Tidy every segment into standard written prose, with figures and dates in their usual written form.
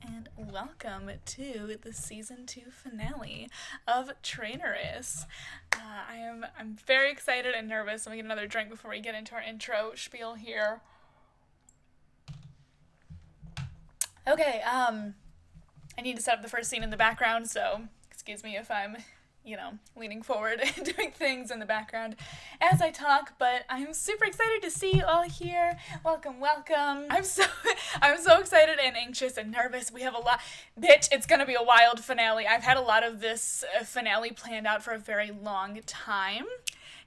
And welcome to the season 2 finale of Traitorous. I'm very excited and nervous. Let me get another drink before we get into our intro spiel here. Okay, I need to set up the first scene in the background, so excuse me if I'm leaning forward and doing things in the background as I talk, but I'm super excited to see you all here. Welcome, welcome. I'm so excited and anxious and nervous. We have a lot. Bitch, it's gonna be a wild finale. I've had a lot of this finale planned out for a very long time.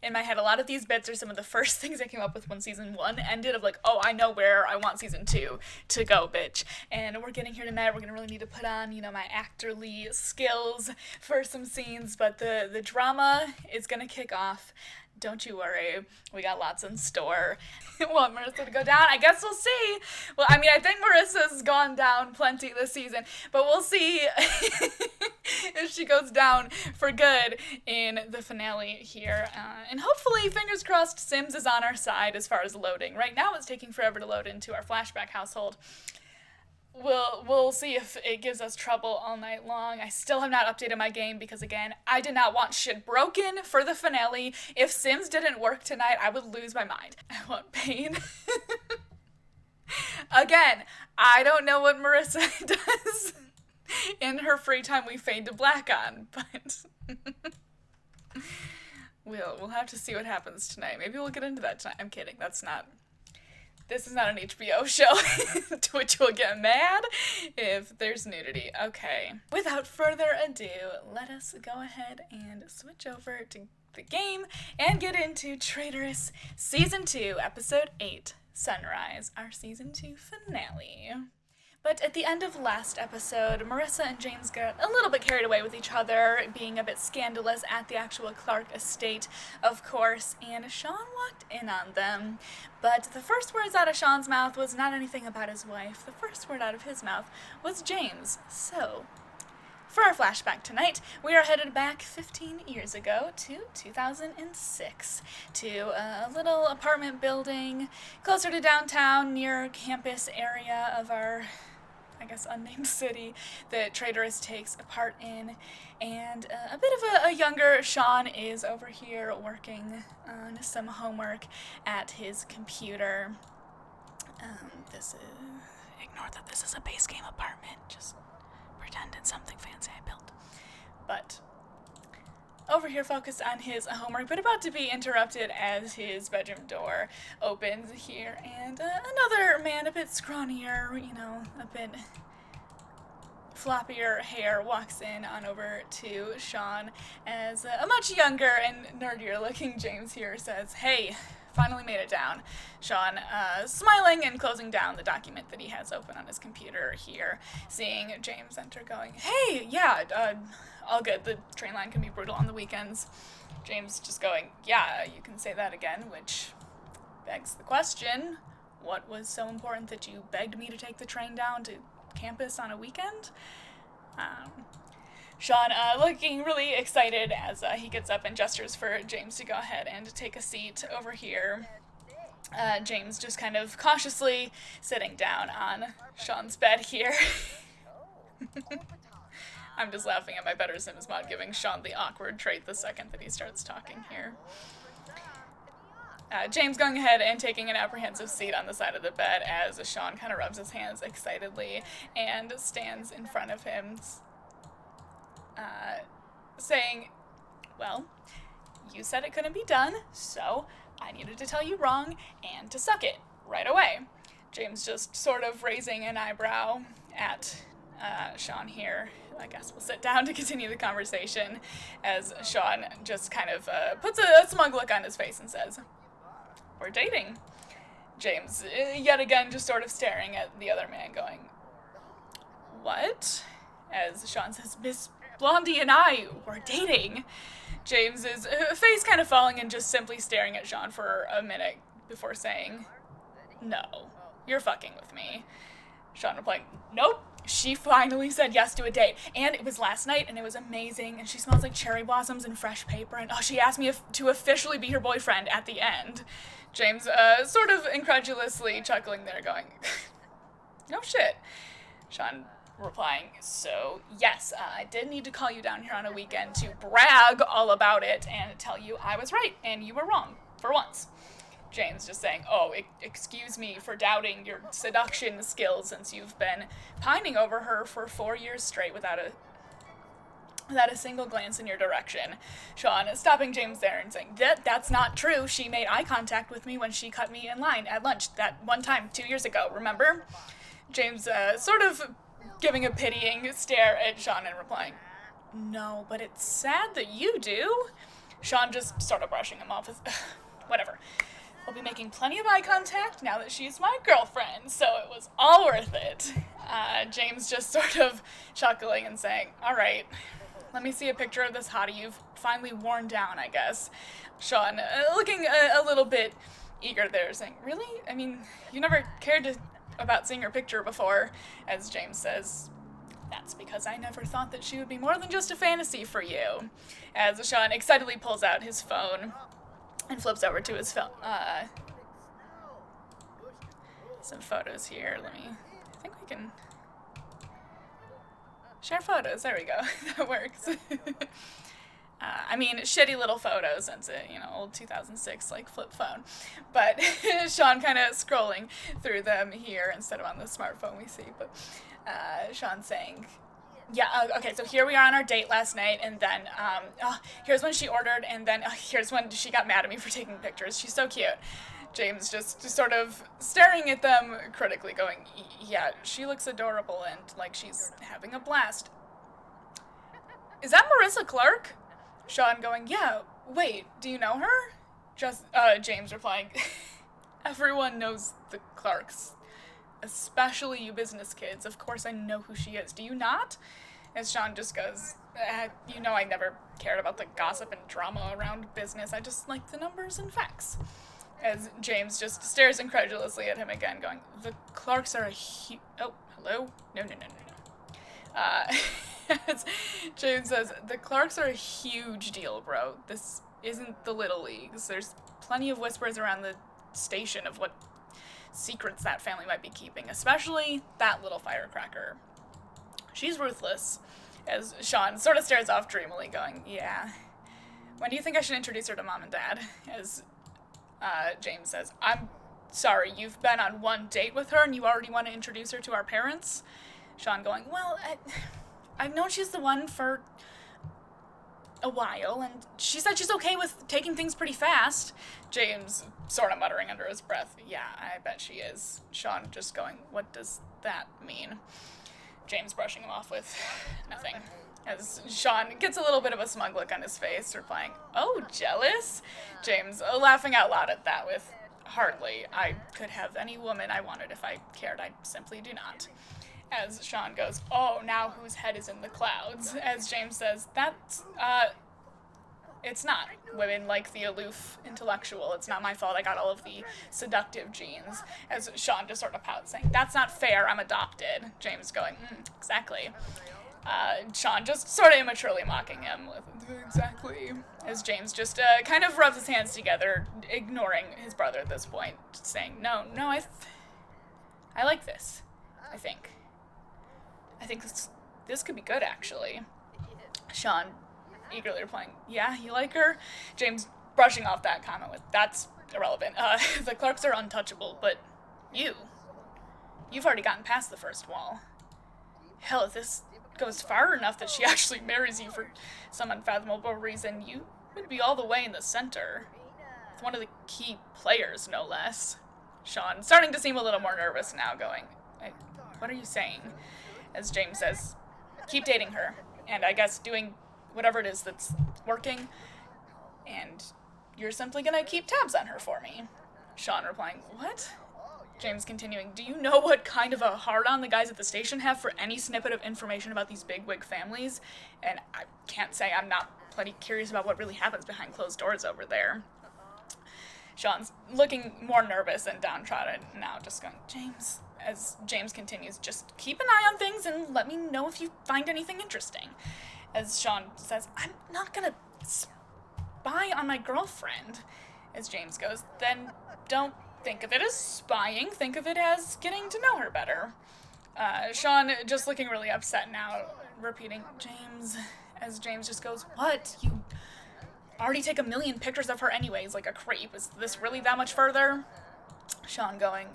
In my head, a lot of these bits are some of the first things I came up with when season 1 ended, of like, oh, I know where I want season 2 to go, bitch. And we're getting here tonight. We're gonna really need to put on, my actorly skills for some scenes, but the drama is gonna kick off. Don't you worry, we got lots in store. Want Marissa to go down? I guess we'll see. Well, I think Marissa's gone down plenty this season, but we'll see if she goes down for good in the finale here. And hopefully, fingers crossed, Sims is on our side as far as loading. Right now, it's taking forever to load into our flashback household. We'll see if it gives us trouble all night long. I still have not updated my game because, again, I did not want shit broken for the finale. If Sims didn't work tonight, I would lose my mind. I want pain. Again, I don't know what Marissa does in her free time we fade to black on, but we'll have to see what happens tonight. Maybe we'll get into that tonight. I'm kidding. This is not an HBO show to which you'll get mad if there's nudity. Okay. Without further ado, let us go ahead and switch over to the game and get into Traitorous Season 2, Episode 8, Sunrise, our Season 2 finale. But at the end of last episode, Marissa and James got a little bit carried away with each other, being a bit scandalous at the actual Clark estate, of course, and Shawn walked in on them. But the first words out of Shawn's mouth was not anything about his wife. The first word out of his mouth was James. So, for our flashback tonight, we are headed back 15 years ago to 2006 to a little apartment building closer to downtown near campus area of our, unnamed city that Traitorous takes a part in. And a bit of a younger Shawn is over here working on some homework at his computer. Ignore that this is a base game apartment, just pretend it's something fancy I built. But over here focused on his homework, but about to be interrupted as his bedroom door opens here, and another man, a bit scrawnier, a bit floppier hair, walks in on over to Shawn as a much younger and nerdier looking James here says, "Hey, finally made it down." Shawn smiling and closing down the document that he has open on his computer here, seeing James enter, going, "Hey, yeah, all good. The train line can be brutal on the weekends." James just going, "Yeah, you can say that again," which begs the question, what was so important that you begged me to take the train down to campus on a weekend? Shawn looking really excited as he gets up and gestures for James to go ahead and take a seat over here. James just kind of cautiously sitting down on Shawn's bed here. I'm just laughing at my better Sims mod giving Shawn the awkward trait the second that he starts talking here. James going ahead and taking an apprehensive seat on the side of the bed as Shawn kind of rubs his hands excitedly and stands in front of him, saying, well, you said it couldn't be done, so I needed to tell you wrong and to suck it right away. James just sort of raising an eyebrow at Shawn here. I guess we'll sit down to continue the conversation as Shawn just kind of puts a smug look on his face and says, we're dating. James, yet again, just sort of staring at the other man going, what? As Shawn says, Miss Blondie and I were dating. James's face kind of falling and just simply staring at Shawn for a minute before saying, no, you're fucking with me. Shawn replying, nope, she finally said yes to a date, and it was last night, and it was amazing, and she smells like cherry blossoms and fresh paper, and she asked me to officially be her boyfriend at the end. James, sort of incredulously chuckling there, going, no shit. Shawn replying, so, yes, I did need to call you down here on a weekend to brag all about it and tell you I was right and you were wrong, for once. James just saying, oh, excuse me for doubting your seduction skills since you've been pining over her for 4 years straight without a single glance in your direction. Shawn stopping James there and saying, that's not true. She made eye contact with me when she cut me in line at lunch that one time 2 years ago, remember? James sort of giving a pitying stare at Shawn and replying, no, but it's sad that you do. Shawn just sort of brushing him off with, whatever. We'll be making plenty of eye contact now that she's my girlfriend, so it was all worth it. James just sort of chuckling and saying, all right, let me see a picture of this hottie you've finally worn down, I guess. Shawn looking a little bit eager there, saying, really? I mean, you never cared about seeing her picture before, as James says, that's because I never thought that she would be more than just a fantasy for you. As Shawn excitedly pulls out his phone and flips over to his phone. Some photos here. I think we can share photos. There we go. That works. I mean, shitty little photos since it, old 2006, flip phone. But Shawn kind of scrolling through them here instead of on the smartphone we see. But Shawn saying, yeah, okay, so here we are on our date last night, and then, here's when she ordered, and then here's when she got mad at me for taking pictures. She's so cute. James just sort of staring at them critically, going, yeah, she looks adorable, and, she's having a blast. Is that Marissa Clark? Shawn going, yeah, wait, do you know her? James replying, everyone knows the Clarks. Especially you business kids. Of course I know who she is. Do you not? As Shawn just goes, I never cared about the gossip and drama around business. I just like the numbers and facts. As James just stares incredulously at him again, going, the Clarks are oh, hello? No. As James says, the Clarks are a huge deal, bro. This isn't the Little Leagues. There's plenty of whispers around the station of what secrets that family might be keeping, especially that little firecracker. She's ruthless, as Shawn sort of stares off dreamily, going, yeah. When do you think I should introduce her to Mom and Dad? As James says, I'm sorry, you've been on one date with her and you already want to introduce her to our parents? Shawn going, well, I've known she's the one for a while, and she said she's okay with taking things pretty fast. James sort of muttering under his breath, yeah, I bet she is. Shawn just going, what does that mean? James brushing him off with nothing. As Shawn gets a little bit of a smug look on his face, replying, oh, jealous? James laughing out loud at that with, hardly. I could have any woman I wanted if I cared. I simply do not. As Shawn goes, oh, now whose head is in the clouds? As James says, that's, it's not. Women like the aloof intellectual. It's not my fault I got all of the seductive genes. As Shawn just sort of pouts, saying, that's not fair, I'm adopted. James going, exactly. Shawn just sort of immaturely mocking him with, exactly. As James just kind of rubs his hands together, ignoring his brother at this point, saying, no, I like this, I think this could be good, actually. Shawn eagerly replying, yeah, you like her? James brushing off that comment with, that's irrelevant. The Clarks are untouchable, but you've already gotten past the first wall. Hell, if this goes far enough that she actually marries you for some unfathomable reason, you would be all the way in the center. With one of the key players, no less. Shawn, starting to seem a little more nervous now, going, what are you saying? As James says, keep dating her, and I guess doing whatever it is that's working, and you're simply gonna keep tabs on her for me. Shawn replying, what? James continuing, do you know what kind of a hard-on the guys at the station have for any snippet of information about these bigwig families? And I can't say I'm not plenty curious about what really happens behind closed doors over there. Shawn's looking more nervous and downtrodden now, just going, James, as James continues, just keep an eye on things and let me know if you find anything interesting. As Shawn says, I'm not gonna spy on my girlfriend. As James goes, then don't think of it as spying, think of it as getting to know her better. Shawn just looking really upset now, repeating, James, as James just goes, what? You already take 1,000,000 pictures of her anyways, like a creep. Is this really that much further? Shawn going,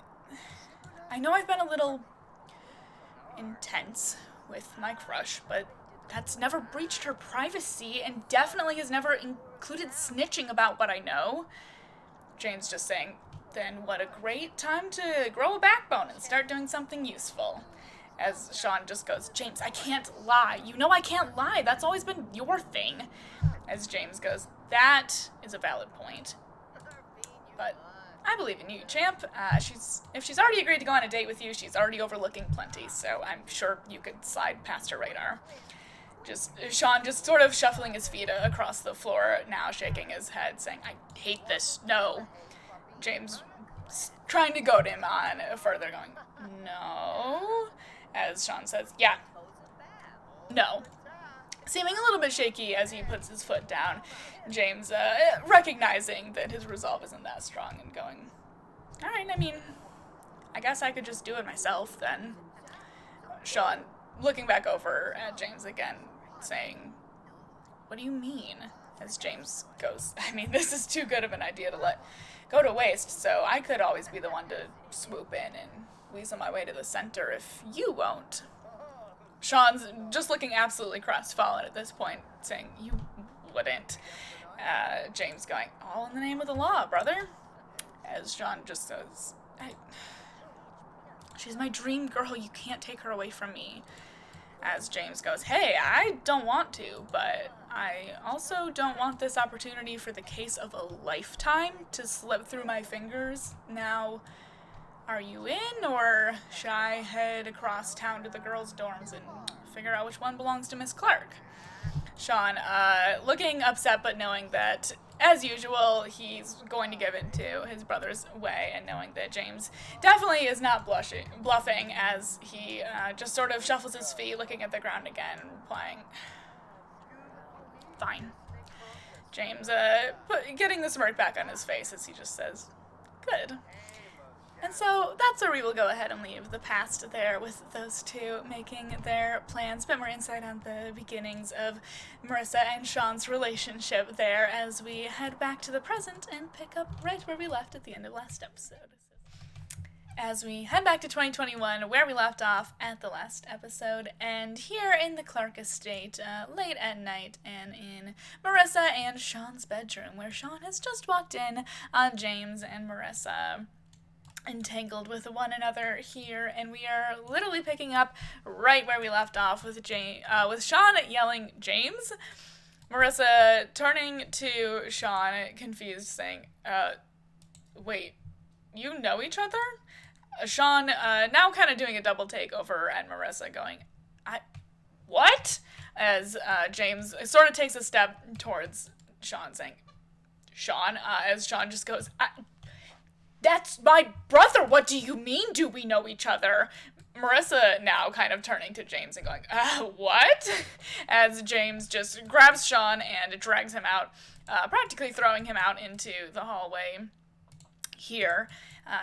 I know I've been a little intense with my crush, but that's never breached her privacy and definitely has never included snitching about what I know. James just saying, then what a great time to grow a backbone and start doing something useful. As Shawn just goes, James, I can't lie. You know I can't lie. That's always been your thing. As James goes, that is a valid point. But I believe in you, champ. If she's already agreed to go on a date with you, she's already overlooking plenty, so I'm sure you could slide past her radar. Shawn just sort of shuffling his feet across the floor now, shaking his head, saying, I hate this, no. James trying to goad him on further, going, no. As Shawn says, yeah, no. Seeming a little bit shaky as he puts his foot down, James recognizing that his resolve isn't that strong and going, all right, I mean, I guess I could just do it myself then. Shawn looking back over at James again, saying, what do you mean? As James goes, I mean, this is too good of an idea to let go to waste, so I could always be the one to swoop in and weasel my way to the center if you won't. Shawn's just looking absolutely crestfallen at this point, saying, you wouldn't. James going, all in the name of the law, brother. As Shawn just says, she's my dream girl, you can't take her away from me. As James goes, hey, I don't want to, but I also don't want this opportunity for the case of a lifetime to slip through my fingers. Now, are you in, or should I head across town to the girls' dorms and figure out which one belongs to Miss Clark? Shawn, looking upset but knowing that, as usual, he's going to give in to his brother's way, and knowing that James definitely is not bluffing as he just sort of shuffles his feet, looking at the ground again, and replying, fine. James, getting the smirk back on his face as he just says, good. And so that's where we will go ahead and leave the past there with those two making their plans. A bit more insight on the beginnings of Marissa and Shawn's relationship there as we head back to the present and pick up right where we left at the end of last episode. As we head back to 2021, where we left off at the last episode, and here in the Clark estate, late at night, and in Marissa and Shawn's bedroom, where Shawn has just walked in on James and Marissa entangled with one another here, and we are literally picking up right where we left off with Shawn yelling, James? Marissa turning to Shawn, confused, saying, wait, you know each other? Shawn, now kind of doing a double take over at Marissa, going, what? As James sort of takes a step towards Shawn, saying, Shawn, as Shawn just goes, that's my brother. What do you mean, do we know each other? Marissa now kind of turning to James and going, what? As James just grabs Shawn and drags him out, practically throwing him out into the hallway here.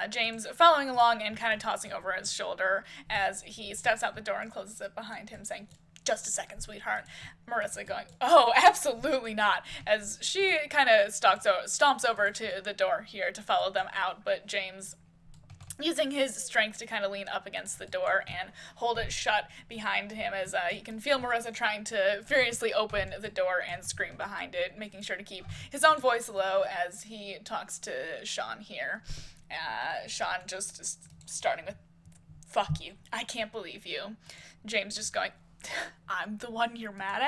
James following along and kind of tossing over his shoulder as he steps out the door and closes it behind him, saying, just a second, sweetheart. Marissa going, oh, absolutely not, as she kind of stomps over to the door here to follow them out, but James, using his strength to kind of lean up against the door and hold it shut behind him, as he can feel Marissa trying to furiously open the door and scream behind it, making sure to keep his own voice low as he talks to Shawn here. Shawn just starting with, fuck you, I can't believe you. James just going, I'm the one you're mad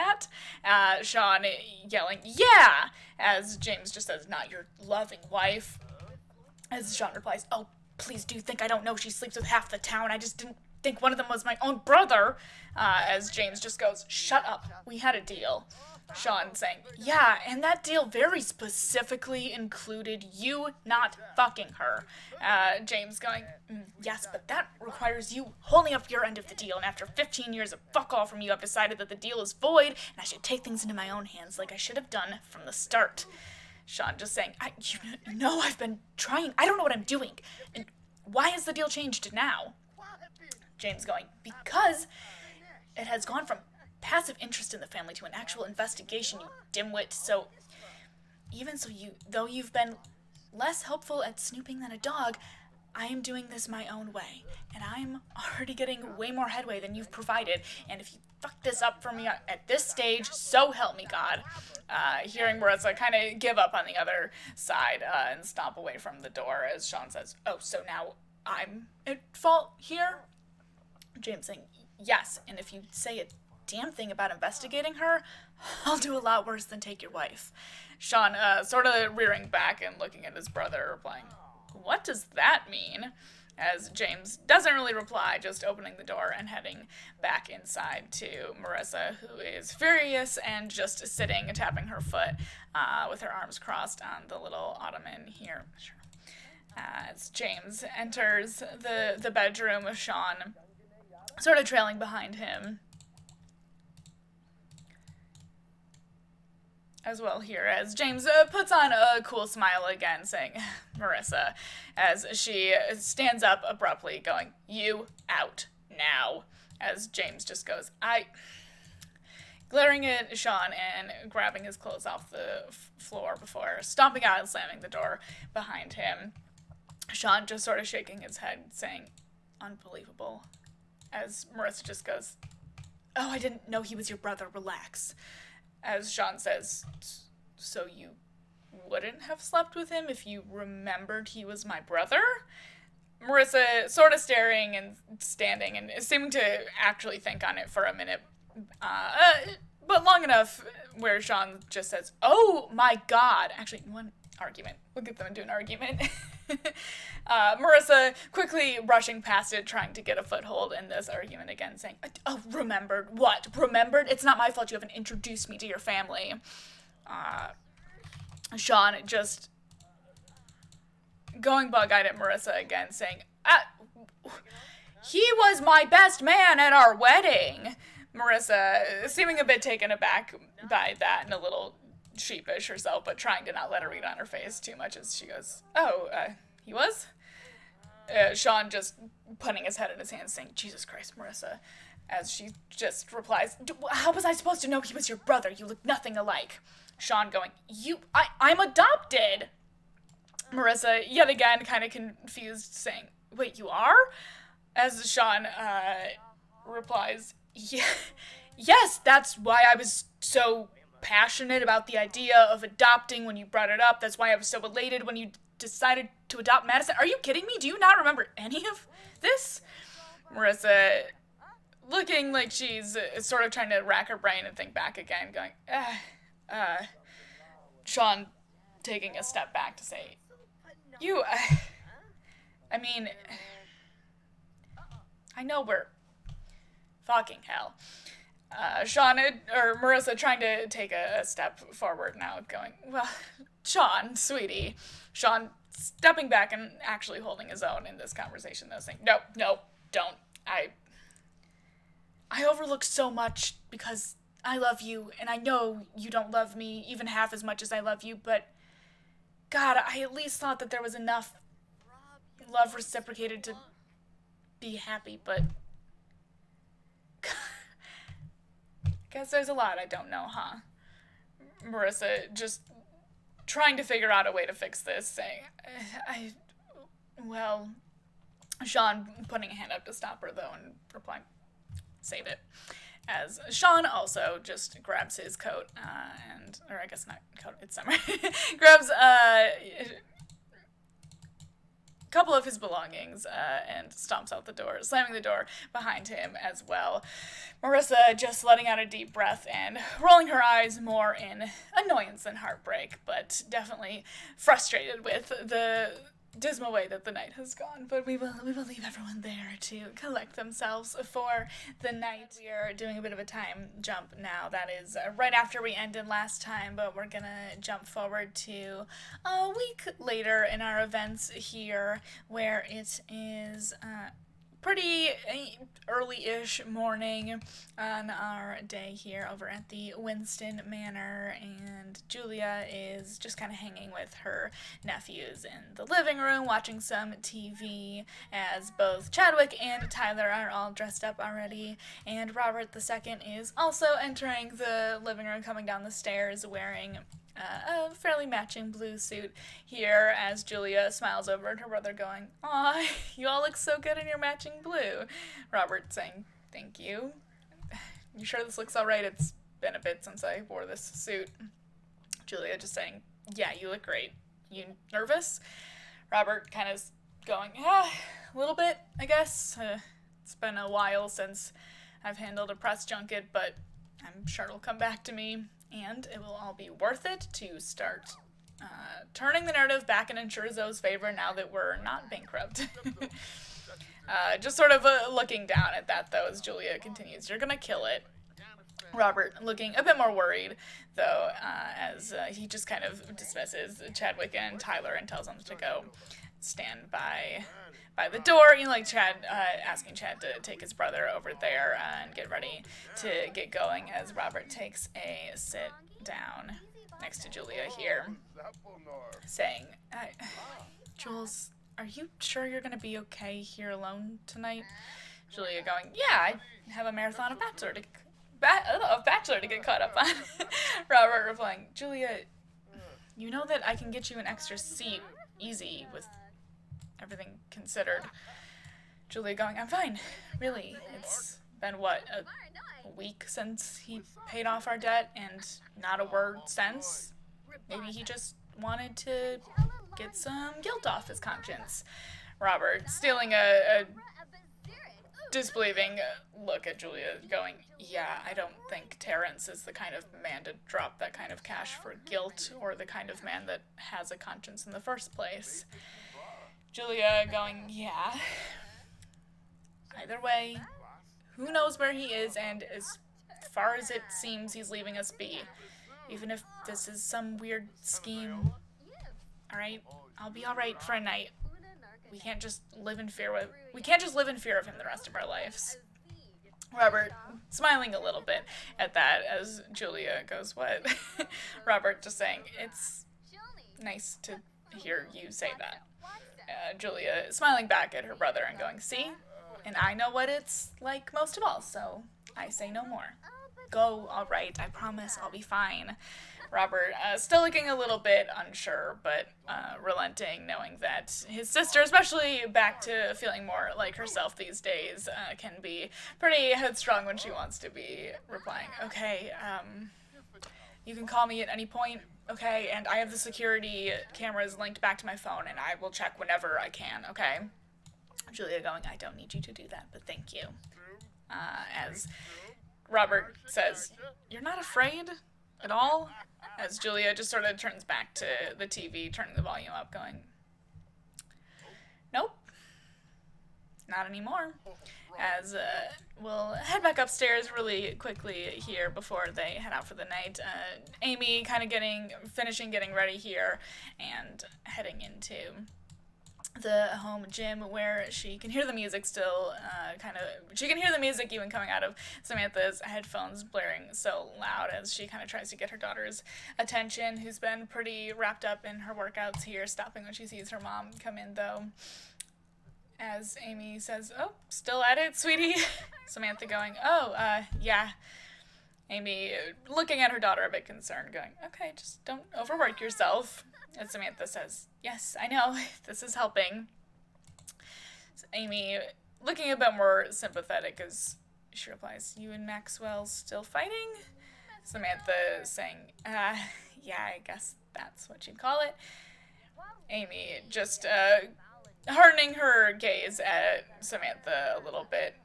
at? Shawn yelling, yeah, as James just says, not your loving wife. As Shawn replies, oh, please do think I don't know she sleeps with half the town. I just didn't think one of them was my own brother. As James just goes, shut up, we had a deal. Shawn saying, yeah, and that deal very specifically included you not fucking her. James going, yes, but that requires you holding up your end of the deal, and after 15 years of fuck all from you, I've decided that the deal is void, and I should take things into my own hands like I should have done from the start. Shawn just saying, you know I've been trying, I don't know what I'm doing, and why has the deal changed now? James going, because it has gone from passive interest in the family to an actual investigation, you dimwit, so even so though you've been less helpful at snooping than a dog, I am doing this my own way, and I'm already getting way more headway than you've provided, and if you fuck this up for me at this stage, so help me God. Hearing Marissa kind of give up on the other side and stomp away from the door as Shawn says, oh, so now I'm at fault here? James saying, yes, and if you say a damn thing about investigating her, I'll do a lot worse than take your wife. Shawn sort of rearing back and looking at his brother, replying, what does that mean? As James doesn't really reply, just opening the door and heading back inside to Marissa, who is furious and just sitting and tapping her foot with her arms crossed on the little ottoman here. As James enters the bedroom with Shawn sort of trailing behind him as well here, as James puts on a cool smile again, saying, Marissa, as she stands up abruptly, going, you out now, as James just goes, glaring at Shawn and grabbing his clothes off the floor before stomping out and slamming the door behind him. Shawn just sort of shaking his head, saying, unbelievable, as Marissa just goes, oh, I didn't know he was your brother, relax. As Shawn says, so you wouldn't have slept with him if you remembered he was my brother? Marissa sort of staring and standing and seeming to actually think on it for a minute, but long enough where Shawn just says, oh my God. Actually, one argument. We'll get them into an argument. Marissa quickly rushing past it, trying to get a foothold in this argument again, saying, oh, remembered? What? Remembered? It's not my fault you haven't introduced me to your family. Shawn just going bug-eyed at Marissa again, saying, he was my best man at our wedding. Marissa seeming a bit taken aback by that and a little sheepish herself, but trying to not let it read on her face too much as she goes, oh, he was? Shawn just putting his head in his hands, saying, Jesus Christ, Marissa, as she just replies, how was I supposed to know he was your brother? You look nothing alike. Shawn going, I'm adopted. Marissa, yet again, kind of confused, saying, wait, you are? As Shawn replies, yes, that's why I was so passionate about the idea of adopting when you brought it up. That's why I was so elated when you decided to adopt Madison. Are you kidding me? Do you not remember any of this? Marissa looking like she's sort of trying to rack her brain and think back again, going, Shawn taking a step back to say, I mean, I know we're fucking hell. Shawn, or Marissa trying to take a step forward now, going, well, Shawn, sweetie. Shawn stepping back and actually holding his own in this conversation, though, saying, no, don't. I overlooked so much because I love you, and I know you don't love me even half as much as I love you, but God, I at least thought that there was enough love reciprocated to be happy, but Guess there's a lot I don't know, huh? Marissa just trying to figure out a way to fix this, saying, well, Shawn putting a hand up to stop her, though, and replying, save it. As Shawn also just grabs his coat, or I guess not coat, it's summer, grabs a couple of his belongings and stomps out the door, slamming the door behind him as well. Marissa just letting out a deep breath and rolling her eyes more in annoyance than heartbreak, but definitely frustrated with the dismal way that the night has gone. But we will leave everyone there to collect themselves for the night. We are doing a bit of a time jump now. That is right after we ended last time, but we're gonna jump forward to a week later in our events here, where it is pretty early-ish morning on our day here over at the Winston Manor, and Julia is just kind of hanging with her nephews in the living room watching some TV, as both Chadwick and Tyler are all dressed up already, and Robert II is also entering the living room, coming down the stairs wearing a fairly matching blue suit here, as Julia smiles over at her brother going, "Aw, you all look so good in your matching blue." Robert saying, "Thank you. You sure this looks alright? It's been a bit since I wore this suit." Julia just saying, "Yeah, you look great. You nervous?" Robert kind of going, "Yeah, a little bit, I guess. It's been a while since I've handled a press junket, but I'm sure it'll come back to me. And it will all be worth it to start turning the narrative back in Churzo's favor now that we're not bankrupt." Just sort of looking down at that, though, as Julia continues, "You're gonna kill it." Robert looking a bit more worried, though, as he just kind of dismisses Chadwick and Tyler and tells them to go stand by the door, like Chad, asking Chad to take his brother over there and get ready to get going, as Robert takes a sit down next to Julia here, saying, "Jules, are you sure you're gonna be okay here alone tonight?" Julia going, "Yeah, I have a marathon of Bachelor to get caught up on." Robert replying, "Julia, you know that I can get you an extra seat easy with everything considered." Julia going, "I'm fine, really. It's been, what, a week since he paid off our debt, and not a word since. Maybe he just wanted to get some guilt off his conscience." Robert stealing a disbelieving look at Julia, going, "Yeah, I don't think Terrence is the kind of man to drop that kind of cash for guilt, or the kind of man that has a conscience in the first place." Julia going, "Yeah. Either way, who knows where he is, and as far as it seems, he's leaving us be. Even if this is some weird scheme, alright? I'll be alright for a night. We can't just live in fear of him the rest of our lives." Robert smiling a little bit at that, as Julia goes, "What?" Robert just saying, "It's nice to hear you say that." Julia smiling back at her brother and going, "See? And I know what it's like most of all, so I say no more. Go, all right, I promise I'll be fine." Robert still looking a little bit unsure, but relenting, knowing that his sister, especially back to feeling more like herself these days, can be pretty headstrong when she wants to be, replying, "Okay, you can call me at any point, okay? And I have the security cameras linked back to my phone, and I will check whenever I can, okay?" Julia going, "I don't need you to do that, but thank you." As Robert says, "You're not afraid at all?" As Julia just sort of turns back to the TV, turning the volume up, going, "Nope, not anymore." As we'll head back upstairs really quickly here before they head out for the night. Aimi kind of finishing getting ready here and heading into the home gym, where she can hear the music still, she can hear the music even coming out of Samantha's headphones blaring so loud, as she kind of tries to get her daughter's attention, who's been pretty wrapped up in her workouts here, stopping when she sees her mom come in, though. As Aimi says, "Oh, still at it, sweetie?" Samantha going, "Oh, yeah. Amy, looking at her daughter a bit concerned, going, okay, just don't overwork yourself. And Samantha says, yes, I know, this is helping. So Amy, looking a bit more sympathetic as she replies, you and Maxwell still fighting? Samantha saying, yeah, I guess that's what you'd call it. Amy just hardening her gaze at Samantha a little bit.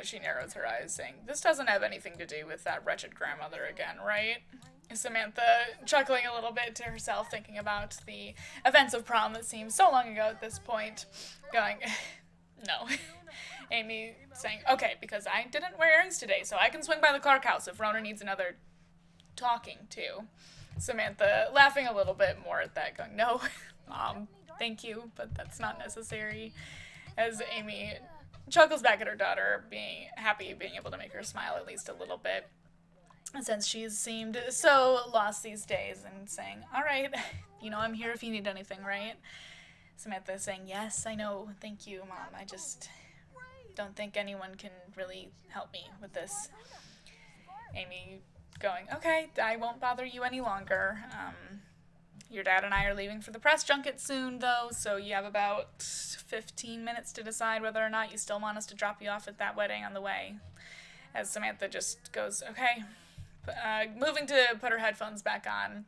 She narrows her eyes, saying, this doesn't have anything to do with that wretched grandmother again, right? Samantha chuckling a little bit to herself, thinking about the events of prom that seems so long ago at this point, going, no. Amy saying, okay, because I didn't wear earrings today, so I can swing by the Clark house if Rona needs another talking to. Samantha laughing a little bit more at that, going, no, Mom, thank you, but that's not necessary. As Amy chuckles back at her daughter, being happy, being able to make her smile at least a little bit, since she's seemed so lost these days, and saying, all right, I'm here if you need anything, right? Samantha saying, yes, I know, thank you, Mom, I just don't think anyone can really help me with this. Amy going, okay, I won't bother you any longer. Your dad and I are leaving for the press junket soon, though, so you have about 15 minutes to decide whether or not you still want us to drop you off at that wedding on the way. As Samantha just goes, okay. Moving to put her headphones back on.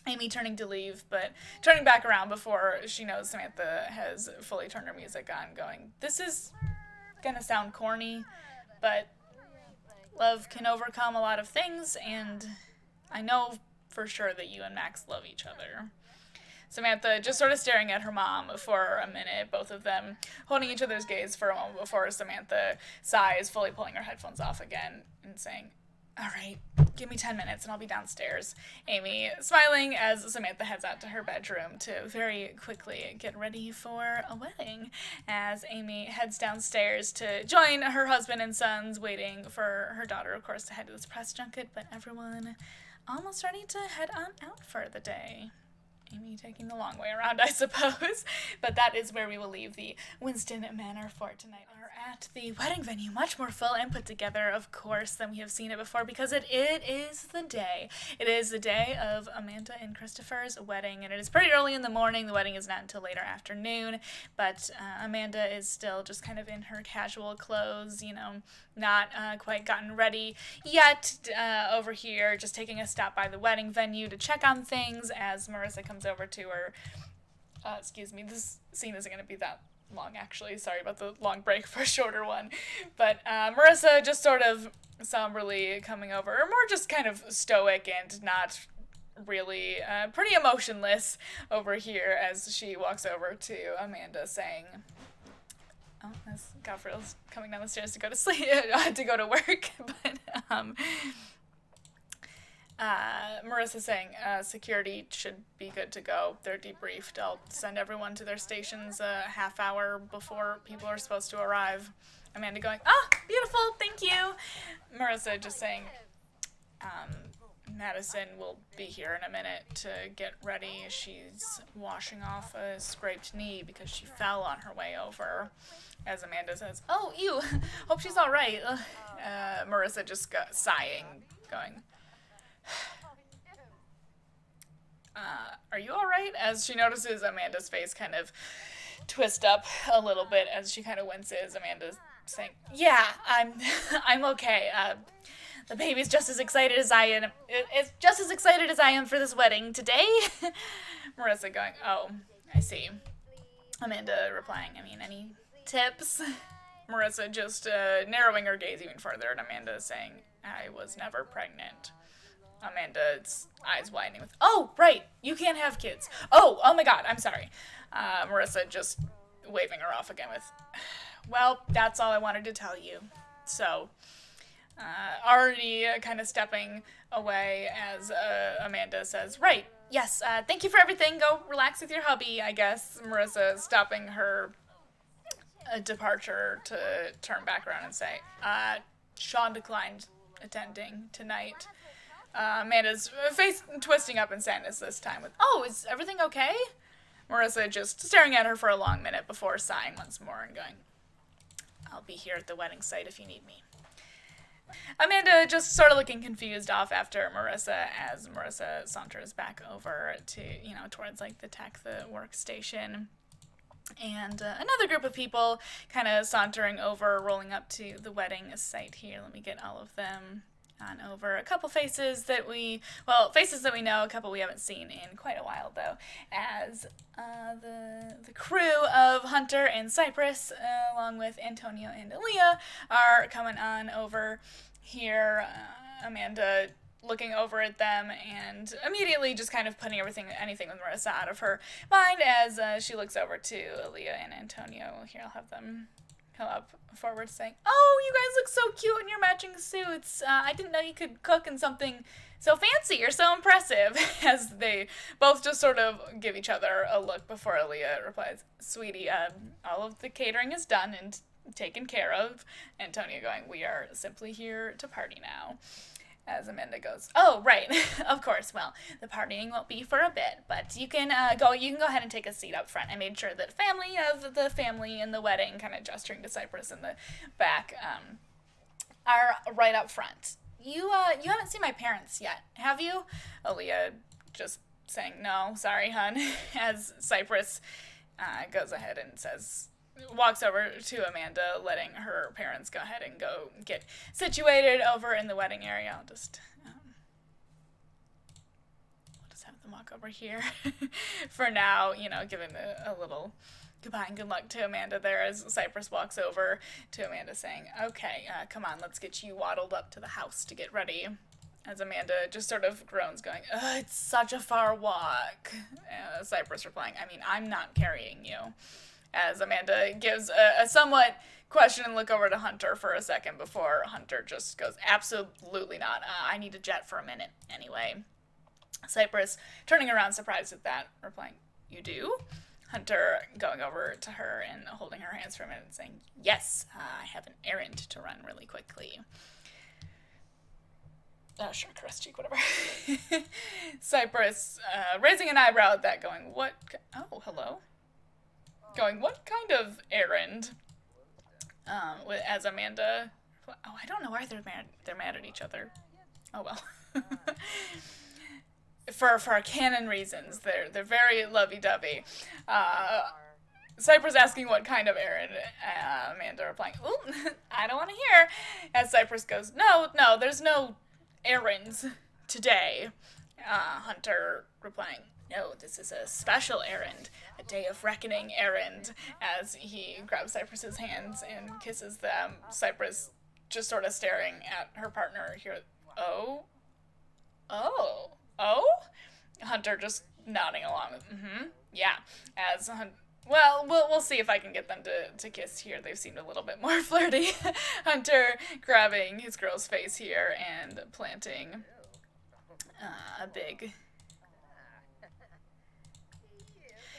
Amy turning to leave, but turning back around before she knows Samantha has fully turned her music on, going, this is gonna sound corny, but love can overcome a lot of things, and I know for sure that you and Max love each other. Samantha just sort of staring at her mom for a minute, both of them holding each other's gaze for a moment before Samantha sighs, fully pulling her headphones off again and saying, all right, give me 10 minutes and I'll be downstairs. Amy smiling as Samantha heads out to her bedroom to very quickly get ready for a wedding. As Amy heads downstairs to join her husband and sons, waiting for her daughter, of course, to head to this press junket, but everyone almost ready to head on out for the day. Amy taking the long way around, I suppose. But that is where we will leave the Winston Manor for tonight. We're at the wedding venue, much more full and put together, of course, than we have seen it before, because it is the day. It is the day of Amanda and Christopher's wedding, and it is pretty early in the morning. The wedding is not until later afternoon, but Amanda is still just kind of in her casual clothes, not quite gotten ready yet over here, just taking a stop by the wedding venue to check on things as Marissa comes over to her. Excuse me, this scene isn't going to be that long, actually. Sorry about the long break for a shorter one. But Marissa just sort of somberly coming over, or more just kind of stoic and not really pretty emotionless over here as she walks over to Amanda saying, oh, that's Gabriel's coming down the stairs to go to sleep, to go to work. But Marissa saying, security should be good to go. They're debriefed. I'll send everyone to their stations a half hour before people are supposed to arrive. Amanda going, beautiful, thank you. Marissa just saying, Madison will be here in a minute to get ready. She's washing off a scraped knee because she fell on her way over. As Amanda says, oh, ew, hope she's all right. Marissa just sighing, going, are you all right? As she notices Amanda's face kind of twist up a little bit as she kind of winces. Amanda's saying, yeah, I'm okay. The baby's just as excited as I am. It's just as excited as I am for this wedding today. Marissa going, oh, I see. Amanda replying, any tips? Marissa just narrowing her gaze even further, and Amanda saying, I was never pregnant. Amanda's eyes widening with, oh, right, you can't have kids. Oh my God, I'm sorry. Marissa just waving her off again with, well, that's all I wanted to tell you. So, already kind of stepping away as Amanda says, right, yes, thank you for everything. Go relax with your hubby, I guess. Marissa stopping her departure to turn back around and say, Shawn declined attending tonight. Amanda's face twisting up in sadness this time with, oh, is everything okay? Marissa just staring at her for a long minute before sighing once more and going, I'll be here at the wedding site if you need me. Amanda just sort of looking confused off after Marissa as Marissa saunters back over to, towards like the workstation. And another group of people kind of sauntering over, rolling up to the wedding site here. Let me get all of them on over. A couple faces that we know, a couple we haven't seen in quite a while, though, as the crew of Hunter and Cypress, along with Antonio and Aaliyah, are coming on over here. Amanda looking over at them and immediately just kind of putting anything with Marissa out of her mind as she looks over to Aaliyah and Antonio. Here, I'll have them come up forward saying, "Oh, you guys look so cute in your matching suits. I didn't know you could cook in something so fancy or so impressive," as they both just sort of give each other a look before Aaliyah replies, "Sweetie, all of the catering is done and taken care of." Antonio going, "We are simply here to party now." As Amanda goes, "Oh, right, of course. Well, the partying won't be for a bit, but you can go ahead and take a seat up front. I made sure that the family in the wedding," kind of gesturing to Cypress in the back, "are right up front. You haven't seen my parents yet, have you?" Aaliyah just saying, "No, sorry, hun," as Cypress goes ahead and walks over to Amanda, letting her parents go ahead and go get situated over in the wedding area. I'll just have them walk over here for now, giving a little goodbye and good luck to Amanda there as Cypress walks over to Amanda saying, "Okay, come on, let's get you waddled up to the house to get ready." As Amanda just sort of groans going, "Ugh, it's such a far walk." Cypress replying, "I mean, I'm not carrying you." As Amanda gives a somewhat questioning look over to Hunter for a second before Hunter just goes, "Absolutely not. I need a jet for a minute anyway." Cypress turning around surprised at that, replying, "You do?" Hunter going over to her and holding her hands for a minute and saying, "Yes, I have an errand to run really quickly." Oh, sure, caress cheek, whatever. Cypress raising an eyebrow at that going, "What? Oh, hello?" Going, "What kind of errand?" As Amanda, I don't know why they're mad at each other. Oh well. For canon reasons, they're very lovey-dovey. Cypress asking what kind of errand, Amanda replying, "Ooh, I don't want to hear." As Cypress goes, No, there's no errands today." Hunter replying, "No, this is a special errand, a day of reckoning errand," as he grabs Cypress's hands and kisses them. Cypress just sort of staring at her partner here. Oh? Hunter just nodding along with, yeah. As, well, we'll see if I can get them to kiss here. They've seemed a little bit more flirty. Hunter grabbing his girl's face here and planting a big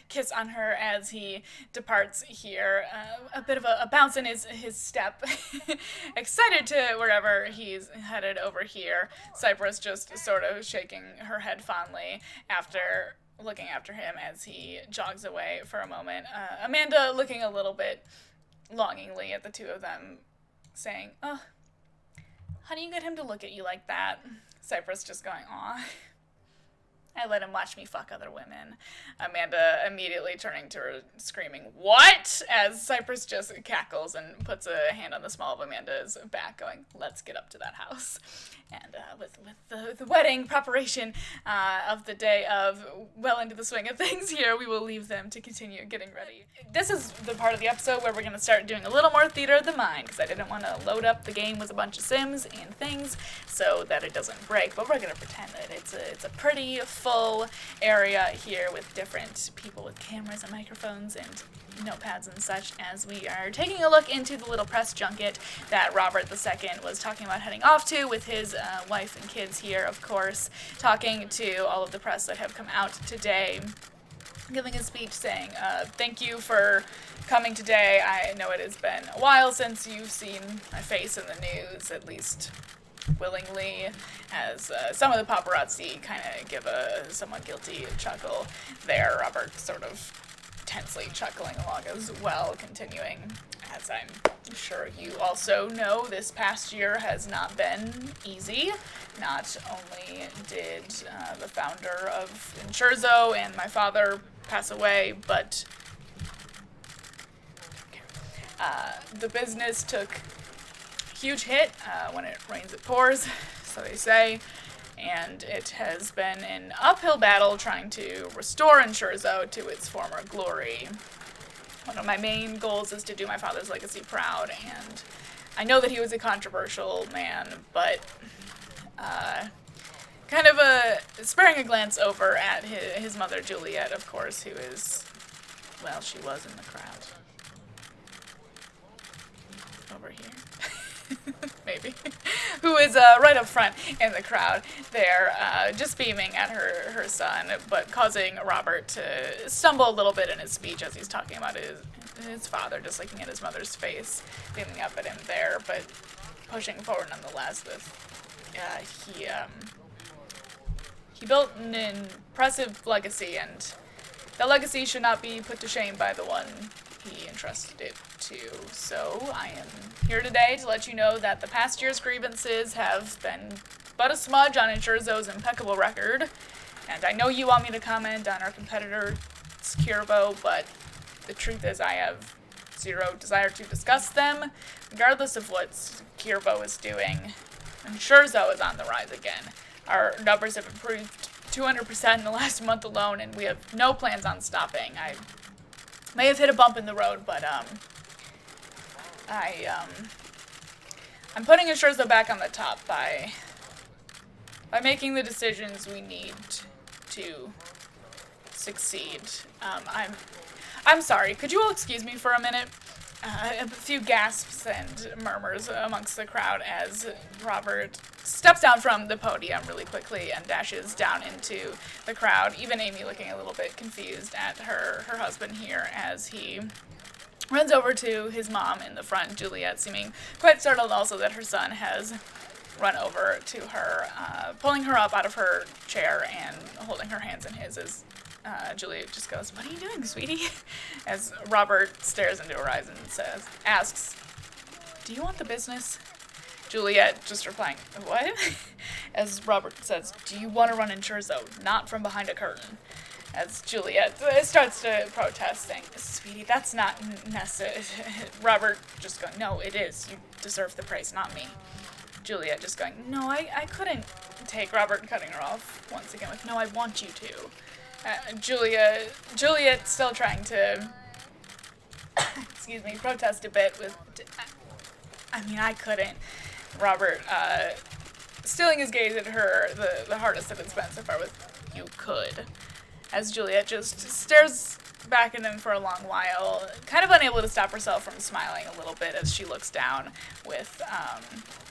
kiss on her as he departs here. A bit of a bounce in his step. Excited to wherever he's headed over here. Cypress just sort of shaking her head fondly after looking after him as he jogs away for a moment. Amanda looking a little bit longingly at the two of them, saying, "Oh, how do you get him to look at you like that?" Cypress just going, "Aw, I let him watch me fuck other women." Amanda immediately turning to her, screaming, "What?" as Cypress just cackles and puts a hand on the small of Amanda's back, going, "Let's get up to that house." And with the wedding preparation of the day of well into the swing of things here, we will leave them to continue getting ready. This is the part of the episode where we're going to start doing a little more theater of the mind, because I didn't want to load up the game with a bunch of sims and things so that it doesn't break, but we're going to pretend that it's a pretty full area here with different people with cameras and microphones and notepads and such, as we are taking a look into the little press junket that Robert II was talking about heading off to with his wife and kids here, of course, talking to all of the press that have come out today, giving a speech saying, "Thank you for coming today. I know it has been a while since you've seen my face in the news, at least willingly," as some of the paparazzi kind of give a somewhat guilty chuckle there. Robert sort of intensely chuckling along as well, continuing. As I'm sure you also know, this past year has not been easy. Not only did the founder of 𝕉𝕤𝕒𝕒𝕒 and my father pass away, but the business took a huge hit. When it rains, it pours, so they say. And it has been an uphill battle trying to restore 𝕉𝕤𝕒𝕒𝕒 to its former glory. One of my main goals is to do my father's legacy proud, and I know that he was a controversial man, but kind of sparing a glance over at his mother, Juliet, of course, who is, well, she was in the crowd. Over here. Maybe. Who is right up front in the crowd there, just beaming at her son, but causing Robert to stumble a little bit in his speech as he's talking about his father, just looking at his mother's face, beaming up at him there, but pushing forward nonetheless with, he built an impressive legacy, and that legacy should not be put to shame by the one he entrusted it to. So I am here today to let you know that the past year's grievances have been but a smudge on 𝕉𝕤𝕒𝕒𝕒's impeccable record, and I know you want me to comment on our competitor 𝕉𝕉𝕒𝕒𝕒𝕒, but the truth is I have zero desire to discuss them, regardless of what 𝕉𝕉𝕒𝕒𝕒 is doing. 𝕉𝕉𝕒𝕒𝕒𝕒 is on the rise again. Our numbers have improved 200% in the last month alone, and we have no plans on stopping. I may have hit a bump in the road, but I'm putting 𝕉𝕉𝕒𝕒𝕒𝕒 back on the top by making the decisions we need to succeed. I'm sorry. Could you all excuse me for a minute? A few gasps and murmurs amongst the crowd as Robert steps down from the podium really quickly and dashes down into the crowd, even Aimi looking a little bit confused at her husband here as he runs over to his mom in the front, Juliet, seeming quite startled also that her son has run over to her, pulling her up out of her chair and holding her hands in his as Juliet just goes, "What are you doing, sweetie?" As Robert stares into her eyes and asks, "Do you want the business?" Juliet just replying, "What?" As Robert says, "Do you want to run 𝕉𝕉𝕒𝕒𝕒𝕒, not from behind a curtain?" As Juliet starts to protest, saying, "Sweetie, that's not necessary." Robert just going, "No, it is. You deserve the praise, not me." Juliet just going, "No, I couldn't take." Robert cutting her off once again with, "No, I want you to." Juliet still trying to, protest a bit with, I couldn't. Robert, stealing his gaze at her, the hardest that it's been so far with, "You could." As Juliet just stares back at him for a long while, kind of unable to stop herself from smiling a little bit as she looks down with,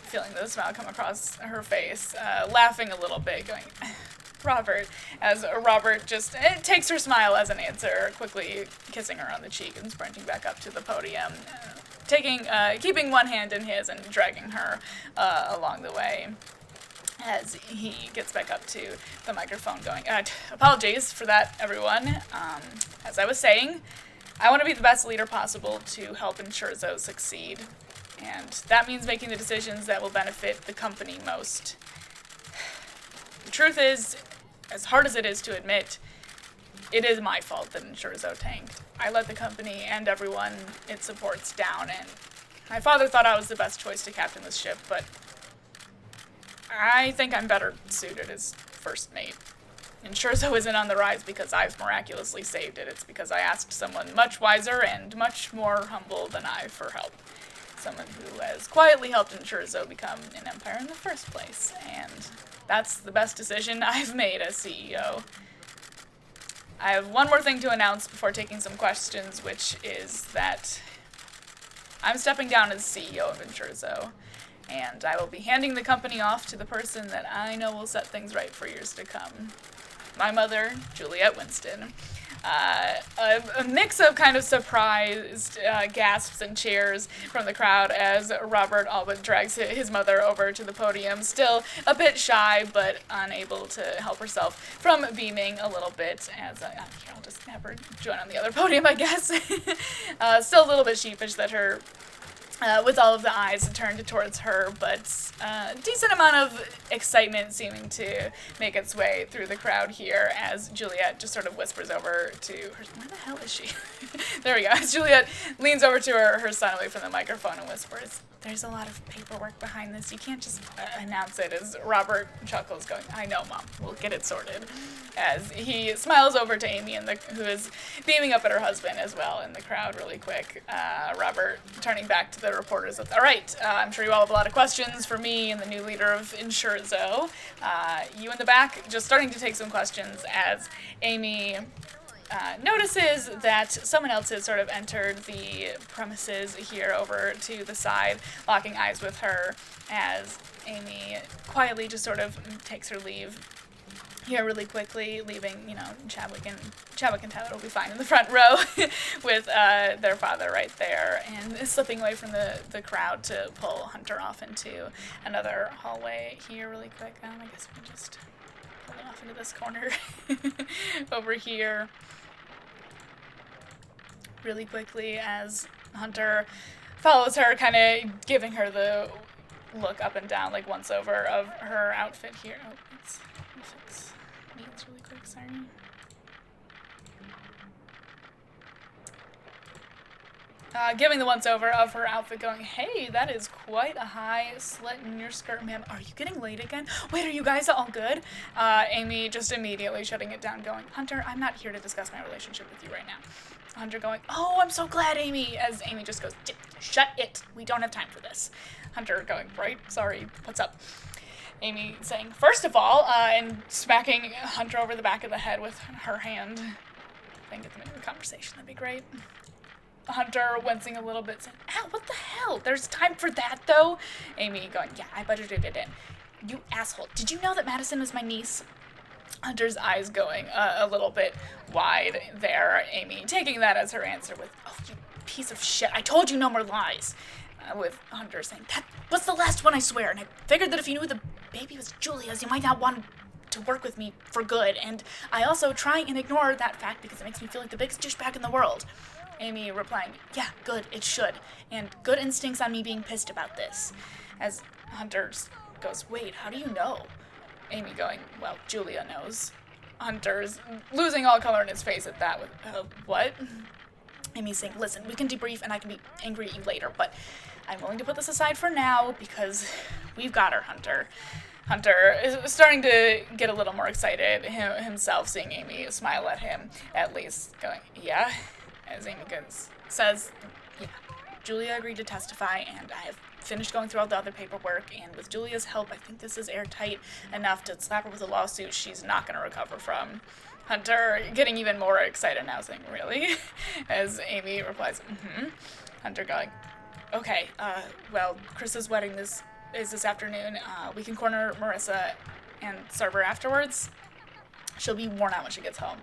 feeling the smile come across her face, laughing a little bit, going, "Robert," as Robert just takes her smile as an answer, quickly kissing her on the cheek and sprinting back up to the podium, keeping one hand in his and dragging her along the way as he gets back up to the microphone going, "Apologies for that, everyone. As I was saying, I want to be the best leader possible to help 𝕉𝕉𝕒𝕒𝕒𝕒 succeed, and that means making the decisions that will benefit the company most. The truth is, as hard as it is to admit, it is my fault that 𝕉𝕉𝕒𝕒𝕒𝕒 tanked. I let the company and everyone it supports down, and my father thought I was the best choice to captain this ship, but I think I'm better suited as first mate. 𝕉𝕉𝕒𝕒𝕒𝕒𝕒 isn't on the rise because I've miraculously saved it. It's because I asked someone much wiser and much more humble than I for help. Someone who has quietly helped 𝕉𝕉𝕒𝕒𝕒𝕒 become an empire in the first place, and that's the best decision I've made as CEO. I have one more thing to announce before taking some questions, which is that I'm stepping down as CEO of 𝕉𝕉𝕒𝕒𝕒𝕒𝕒, and I will be handing the company off to the person that I know will set things right for years to come. My mother, Juliet Winston. a mix of kind of surprised gasps and cheers from the crowd as Robert all but drags his mother over to the podium, still a bit shy but unable to help herself from beaming a little bit as here, I'll just have her join on the other podium, I guess. Still a little bit sheepish that her with all of the eyes turned towards her, but a decent amount of excitement seeming to make its way through the crowd here as Juliet just sort of whispers over to her. Where the hell is she? There we go. As Juliet leans over to her son away from the microphone and whispers, "There's a lot of paperwork behind this. You can't just announce it," as Robert chuckles, going, "I know, Mom. We'll get it sorted." As he smiles over to Amy, who is beaming up at her husband as well in the crowd really quick. Robert turning back to the reporters with, "All right, I'm sure you all have a lot of questions for me and the new leader of 𝕰𝕰𝕒𝕒𝕒. You in the back, just starting to take some questions as Amy notices that someone else has sort of entered the premises here over to the side, locking eyes with her as Amy quietly just sort of takes her leave here really quickly, leaving, Chadwick and Tyler will be fine in the front row with their father right there, and slipping away from the crowd to pull Hunter off into another hallway here really quick. I guess we can just pull it off into this corner over here really quickly as Hunter follows her, kind of giving her the look up and down, like once over of her outfit here. Oh, let's fix needs really quick, sorry. Giving the once over of her outfit, going, "Hey, that is quite a high slit in your skirt, ma'am. Are you getting late again? Wait, are you guys all good?" Amy just immediately shutting it down, going, "Hunter, I'm not here to discuss my relationship with you right now." Hunter going, "Oh, I'm so glad, Amy," as Amy just goes, "Shut it. We don't have time for this." Hunter going, "Right, sorry, what's up?" Amy saying, "First of all," and smacking Hunter over the back of the head with her hand. If I can get them into a conversation, that'd be great. Hunter wincing a little bit, saying, "Ow, what the hell? There's time for that, though?" Amy going, "Yeah, I budgeted it in." "You asshole. Did you know that Madison is my niece?" Hunter's eyes going a little bit wide there. Amy taking that as her answer with, "Oh, you piece of shit. I told you no more lies." With Hunter saying, "That was the last one, I swear. And I figured that if you knew the baby was Julia's, you might not want to work with me for good. And I also try and ignore that fact because it makes me feel like the biggest douchebag in the world." Amy replying, "Yeah, good, it should. And good instincts on me being pissed about this." As Hunter goes, "Wait, how do you know?" Amy going, "Well, Julia knows." Hunter's losing all color in his face at that with, "What?" Amy saying, "Listen, we can debrief and I can be angry at you later, but I'm willing to put this aside for now because we've got her, Hunter." Hunter is starting to get a little more excited himself, seeing Amy smile at him, at least going, "Yeah," as Amy says, "Yeah, Julia agreed to testify, and I have finished going through all the other paperwork, and with Julia's help, I think this is airtight enough to slap her with a lawsuit she's not going to recover from." Hunter getting even more excited now, saying, "Really?" As Amy replies, "Mm-hmm." Hunter going, "Okay, well, Chris's wedding is this afternoon. We can corner Marissa and serve her afterwards. She'll be worn out when she gets home."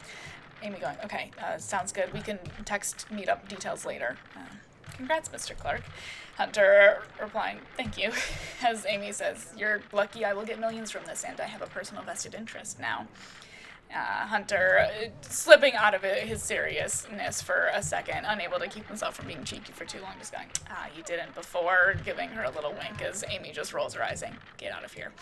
Amy going, "Okay, sounds good. We can text meet-up details later." "Congrats, Mr. Clark." Hunter replying, "Thank you." As Amy says, "You're lucky I will get millions from this, and I have a personal vested interest now." Hunter slipping out of his seriousness for a second, unable to keep himself from being cheeky for too long, just going, "You didn't before," giving her a little wink as Amy just rolls her eyes saying, "Get out of here."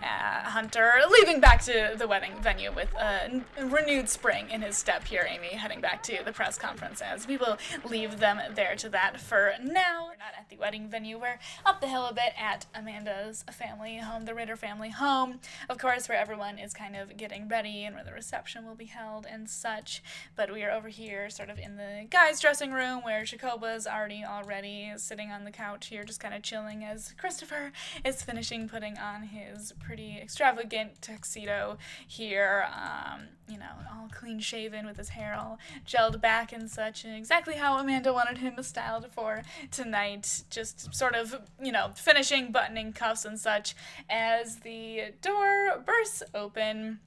Hunter leaving back to the wedding venue with a renewed spring in his step here. Amy heading back to the press conference as we will leave them there to that for now. We're not at the wedding venue. We're up the hill a bit at Amanda's family home, the Ritter family home, of course, where everyone is kind of getting ready and where the reception will be held and such. But we are over here sort of in the guys' dressing room where Jacoba's already sitting on the couch here just kind of chilling as Christopher is finishing putting on his pretty extravagant tuxedo here, all clean shaven with his hair all gelled back and such, and exactly how Amanda wanted him styled for tonight, just sort of, finishing buttoning cuffs and such as the door bursts open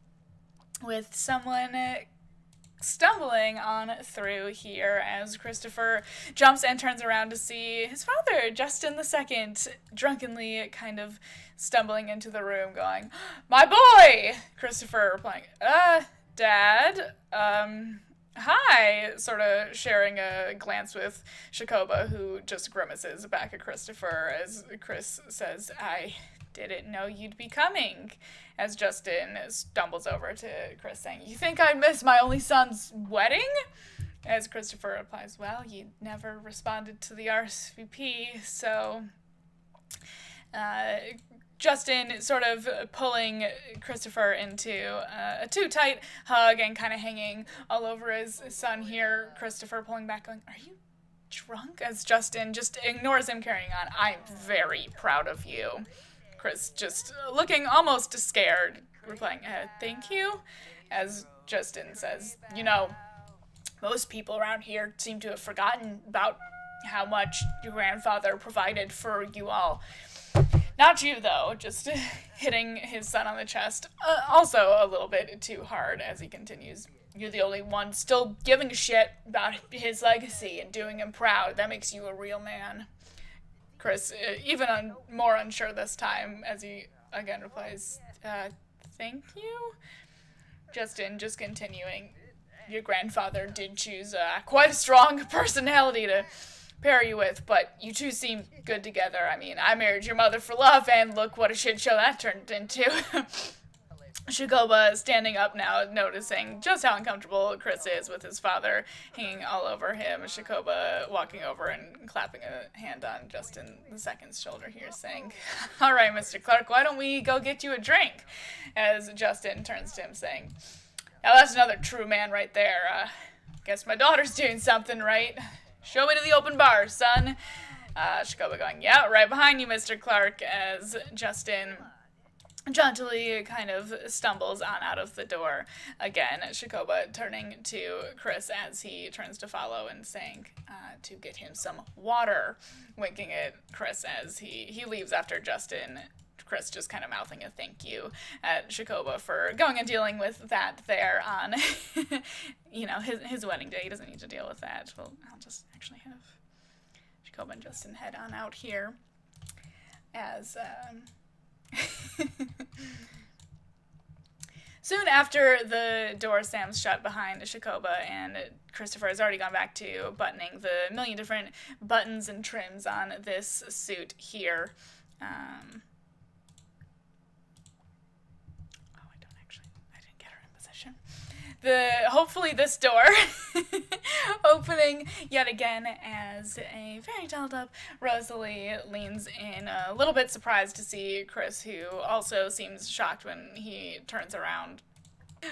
with someone stumbling on through here as Christopher jumps and turns around to see his father, Justin II, drunkenly kind of stumbling into the room going, "My boy!" Christopher replying, Dad, hi, sort of sharing a glance with 𝕉𝕠𝕐𝕐, who just grimaces back at Christopher as Chris says, "I didn't know you'd be coming," as Justin stumbles over to Chris saying, "You think I'd miss my only son's wedding?" As Christopher replies, "Well, you never responded to the RSVP, so..." Justin sort of pulling Christopher into a too tight hug and kind of hanging all over his son here. Christopher pulling back going, "Are you drunk?" As Justin just ignores him carrying on. "I'm very proud of you." Chris just looking almost scared, replying, "Thank you." As Justin says, "You know, most people around here seem to have forgotten about how much your grandfather provided for you all. Not you, though," just hitting his son on the chest, also a little bit too hard as he continues. "You're the only one still giving a shit about his legacy and doing him proud. That makes you a real man." Chris, even more unsure this time, as he again replies, "Thank you?" Justin just continuing, "Your grandfather did choose quite a strong personality to pair you with, but you two seem good together. I mean, I married your mother for love, and look what a shit show that turned into." 𝕉𝕠𝕐𝕐 standing up now, noticing just how uncomfortable Chris is with his father hanging all over him. 𝕉𝕠𝕐𝕐 walking over and clapping a hand on Justin II's shoulder here, saying, "All right, Mr. Clark, why don't we go get you a drink?" As Justin turns to him, saying, "Now that's another true man right there. Guess my daughter's doing something right. Show me to the open bar, son." 𝕉𝕠𝕐𝕐 going, "Yeah, right behind you, Mr. Clark," as Justin jauntily kind of stumbles on out of the door. Again, 𝕉𝕠𝕐𝕐 turning to Chris as he turns to follow and saying to get him some water, winking at Chris as he leaves after Justin. Chris just kind of mouthing a thank you at 𝕉𝕠𝕐𝕐 for going and dealing with that there on, his wedding day. He doesn't need to deal with that. Well, I'll just actually have 𝕉𝕠𝕐𝕐 and Justin head on out here as, soon after the door slams shut behind 𝕉𝕠𝕐𝕐 and Christopher has already gone back to buttoning the million different buttons and trims on this suit here. I didn't get her in position. Hopefully this door opening yet again as a very dolled up Rosalie leans in, a little bit surprised to see Chris, who also seems shocked when he turns around.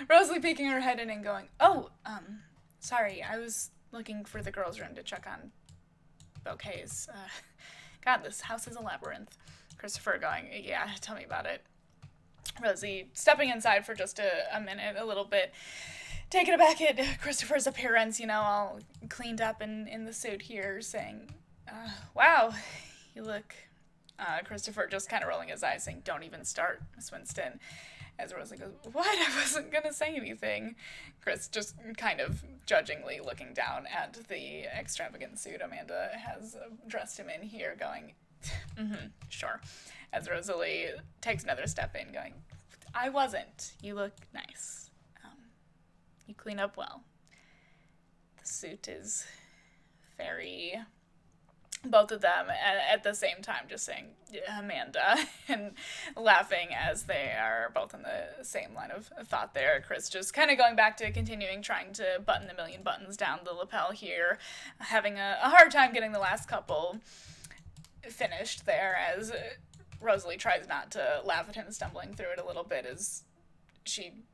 Rosalie peeking her head in and going, "Oh, sorry, I was looking for the girls' room to check on bouquets. God, this house is a labyrinth." Christopher going, "Yeah, tell me about it." Rosie stepping inside for just a minute, a little bit taken aback at Christopher's appearance, all cleaned up in the suit here, saying, "Wow, you look..." Christopher just kind of rolling his eyes, saying, "Don't even start, Miss Winston." As Rosalie goes, "What? I wasn't going to say anything." Chris just kind of judgingly looking down at the extravagant suit Amanda has dressed him in here, going, "Sure." As Rosalie takes another step in, going, "I wasn't. You look nice. You clean up well." The suit is very... Both of them at the same time just saying, "Amanda," and laughing as they are both in the same line of thought there. Chris just kind of going back to continuing trying to button the million buttons down the lapel here, having a hard time getting the last couple finished there as Rosalie tries not to laugh at him stumbling through it a little bit as she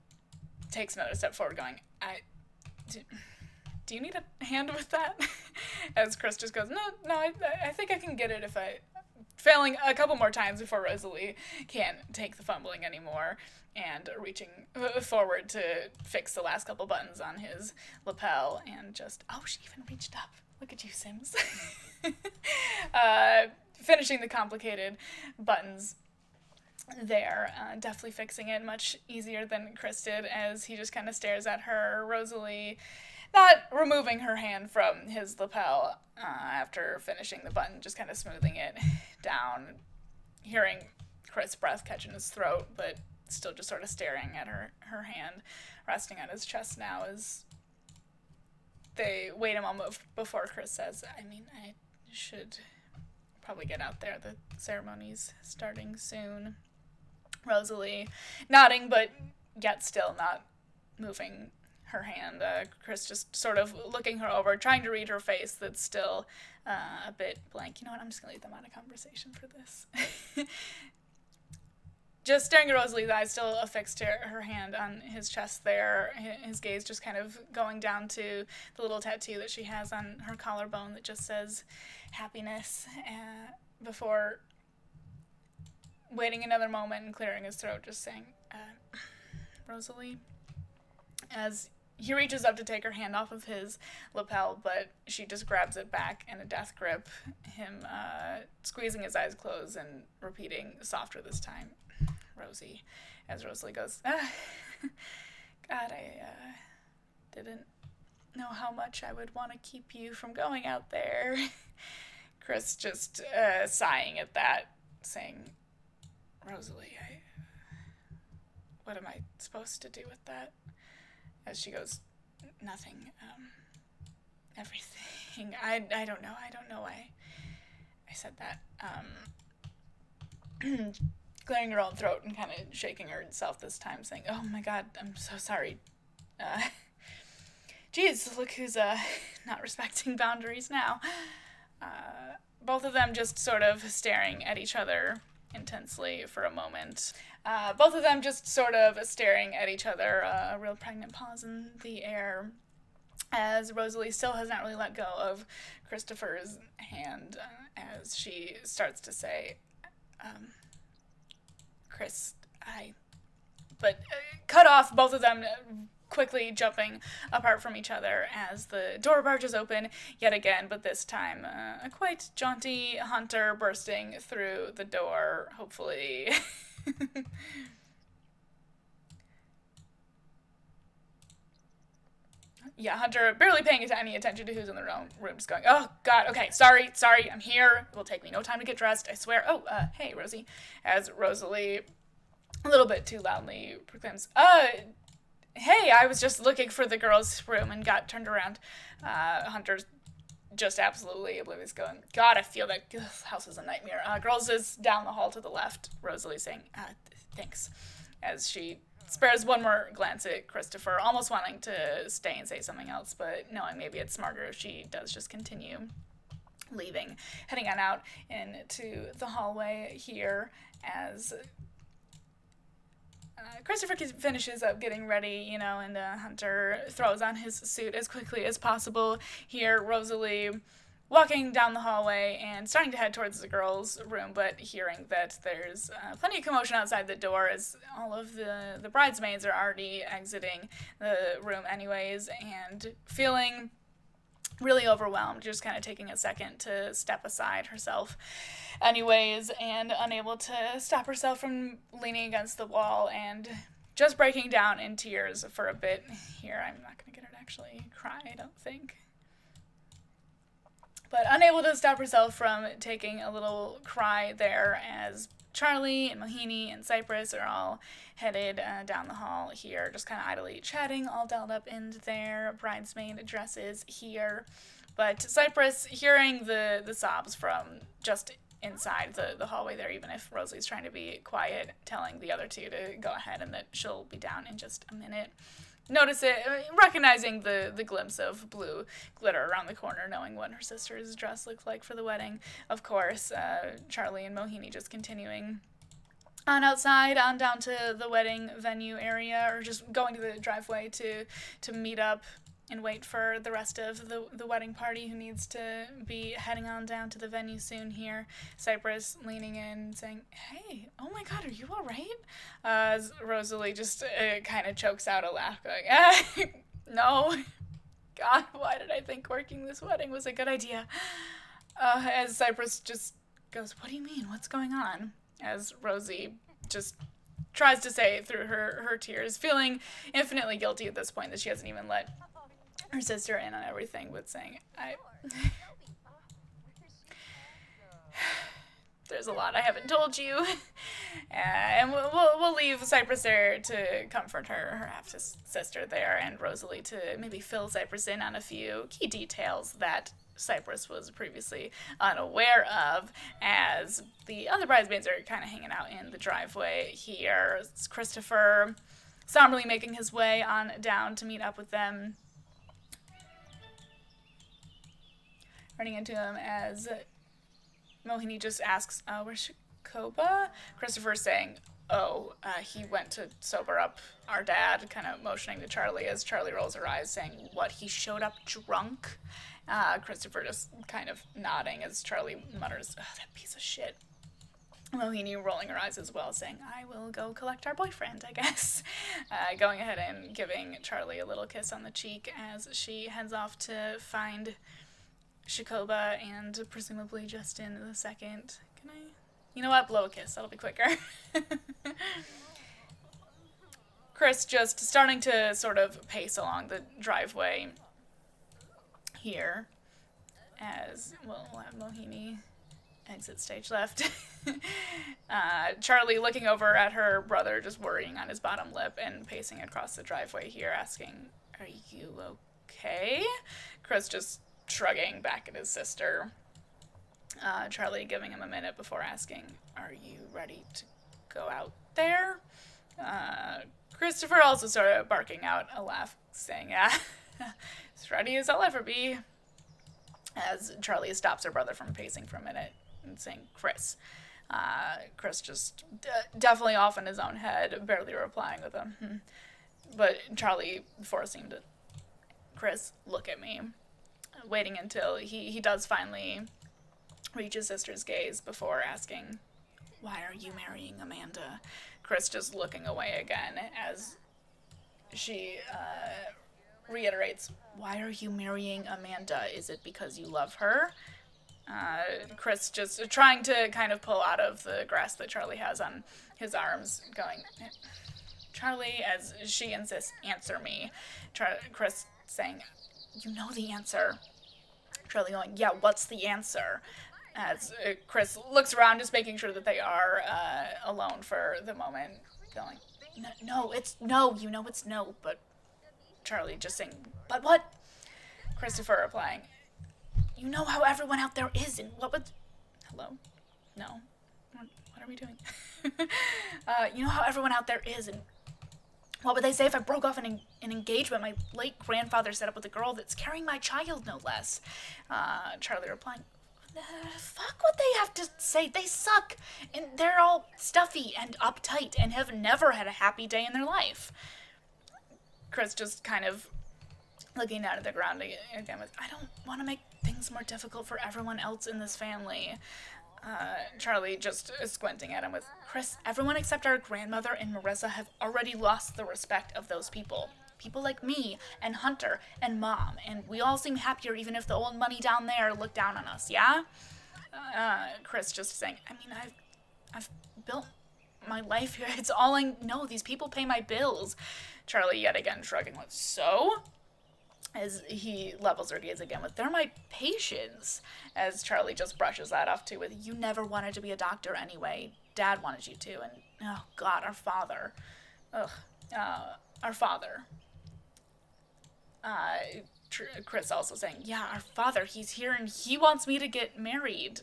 takes another step forward going, Do you need a hand with that?" As Chris just goes, no, I think I can get it if I... Failing a couple more times before Rosalie can't take the fumbling anymore and reaching forward to fix the last couple buttons on his lapel and just... Oh, she even reached up. Look at you, Sims. Finishing the complicated buttons there, definitely fixing it much easier than Chris did, as he just kind of stares at her. Rosalie not removing her hand from his lapel after finishing the button, just kind of smoothing it down, hearing Chris' breath catch in his throat, but still just sort of staring at her hand resting on his chest now, as they wait a moment before Chris says, I mean, I should probably get out there. The ceremony's starting soon. Rosalie nodding, but yet still not moving her hand. Chris just sort of looking her over, trying to read her face that's still a bit blank. You know what? I'm just going to leave them out of conversation for this. Just staring at Rosalie's eyes, still affixed to her hand on his chest there, his gaze just kind of going down to the little tattoo that she has on her collarbone that just says happiness, before waiting another moment and clearing his throat, just saying, Rosalie, as he reaches up to take her hand off of his lapel, but she just grabs it back in a death grip, him squeezing his eyes closed and repeating softer this time, Rosie, as Rosalie goes, God, I didn't know how much I would want to keep you from going out there. Chris just sighing at that, saying, Rosalie, what am I supposed to do with that? As she goes, nothing, everything. I don't know why I said that. Clearing her own throat and kind of shaking herself this time, saying, oh my God, I'm so sorry. Geez, look who's not respecting boundaries now. Both of them just sort of staring at each other intensely for a moment. A real pregnant pause in the air, as Rosalie still has not really let go of Christopher's hand, as she starts to say, Chris, cut off, both of them quickly jumping apart from each other as the door barges open yet again, but this time a quite jaunty Hunter bursting through the door, hopefully. Yeah, Hunter barely paying any attention to who's in the room, just going, oh, God, okay, sorry, I'm here. It will take me no time to get dressed, I swear. Oh, hey, Rosie. As Rosalie, a little bit too loudly, proclaims, hey, I was just looking for the girls' room and got turned around. Hunter's just absolutely oblivious, going, God, I feel that this house is a nightmare. Girls is down the hall to the left. Rosalie saying, thanks, as she spares one more glance at Christopher, almost wanting to stay and say something else, but knowing maybe it's smarter if she does just continue leaving, heading on out into the hallway here, as Christopher finishes up getting ready, and Hunter throws on his suit as quickly as possible. Here, Rosalie walking down the hallway and starting to head towards the girls' room, but hearing that there's plenty of commotion outside the door, as all of the bridesmaids are already exiting the room anyways, and feeling really overwhelmed, just kind of taking a second to step aside herself anyways, and unable to stop herself from leaning against the wall and just breaking down in tears for a bit here. I'm not going to get her to actually cry, I don't think. But unable to stop herself from taking a little cry there, as Charlie and Mohini and Cypress are all headed down the hall here, just kind of idly chatting, all dolled up in their bridesmaid dresses here. But Cypress, hearing the sobs from just inside the hallway there, even if Rosalie's trying to be quiet, telling the other two to go ahead and that she'll be down in just a minute. Notice it, recognizing the glimpse of blue glitter around the corner, knowing what her sister's dress looked like for the wedding. Of course, Charlie and Mohini just continuing on outside, on down to the wedding venue area, or just going to the driveway to meet up and wait for the rest of the wedding party who needs to be heading on down to the venue soon here. Cypress leaning in, saying, hey, oh my God, are you all right? As Rosalie just kind of chokes out a laugh, going, no. God, why did I think working this wedding was a good idea? As Cypress just goes, what do you mean? What's going on? As Rosie just tries to say through her tears, feeling infinitely guilty at this point that she hasn't even let her sister in on everything, but saying, there's a lot I haven't told you, and we'll leave Cypress there to comfort her half-sister there, and Rosalie to maybe fill Cypress in on a few key details that Cypress was previously unaware of, as the other bridesmaids are kind of hanging out in the driveway here. It's Christopher somberly making his way on down to meet up with them, running into him as Mohini just asks, where's Shakoba? Christopher saying, he went to sober up our dad, kind of motioning to Charlie as Charlie rolls her eyes, saying, what, he showed up drunk? Christopher just kind of nodding as Charlie mutters, that piece of shit. Mohini rolling her eyes as well, saying, I will go collect our boyfriend, I guess. Going ahead and giving Charlie a little kiss on the cheek as she heads off to find Shakoba and presumably Justin the second. Can I? You know what? Blow a kiss. That'll be quicker. Chris just starting to sort of pace along the driveway here as, well, we'll have Mohini exit stage left. Charlie looking over at her brother, just worrying on his bottom lip and pacing across the driveway here, asking, are you okay? Chris just shrugging back at his sister. Charlie giving him a minute before asking, are you ready to go out there? Christopher also started barking out a laugh, saying, as ready as I'll ever be, as Charlie stops her brother from pacing for a minute and saying, Chris. Chris just definitely off in his own head, barely replying with him. But Charlie forcing him to, Chris, look at me. Waiting until he does finally reach his sister's gaze before asking, why are you marrying Amanda? Chris just looking away again as she reiterates, why are you marrying Amanda? Is it because you love her? Chris just trying to kind of pull out of the grasp that Charlie has on his arms, going, Charlie, as she insists, answer me. Chris saying, you know the answer. Charlie going, yeah, what's the answer? As Chris looks around, just making sure that they are alone for the moment, going, no, it's no, you know it's no, but Charlie just saying, but what? Christopher replying, you know how everyone out there is, and what would, hello? No. What are we doing? You know how everyone out there is, and what would they say if I broke off an engagement my late grandfather set up with a girl that's carrying my child, no less? Charlie replying, fuck what they have to say. They suck, and they're all stuffy and uptight and have never had a happy day in their life. Chris just kind of looking down at the ground again with, I don't want to make things more difficult for everyone else in this family. Charlie just squinting at him with, Chris, everyone except our grandmother and Marissa have already lost the respect of those people. People like me and Hunter and Mom, and we all seem happier even if the old money down there look down on us, yeah? Chris just saying, I mean, I've built my life here. It's all I know. These people pay my bills. Charlie yet again shrugging with, so? As he levels her gaze again with, they're my patients. As Charlie just brushes that off too with, you never wanted to be a doctor anyway. Dad wanted you to, and oh God, our father. Our father. Chris also saying, yeah, our father, he's here and he wants me to get married.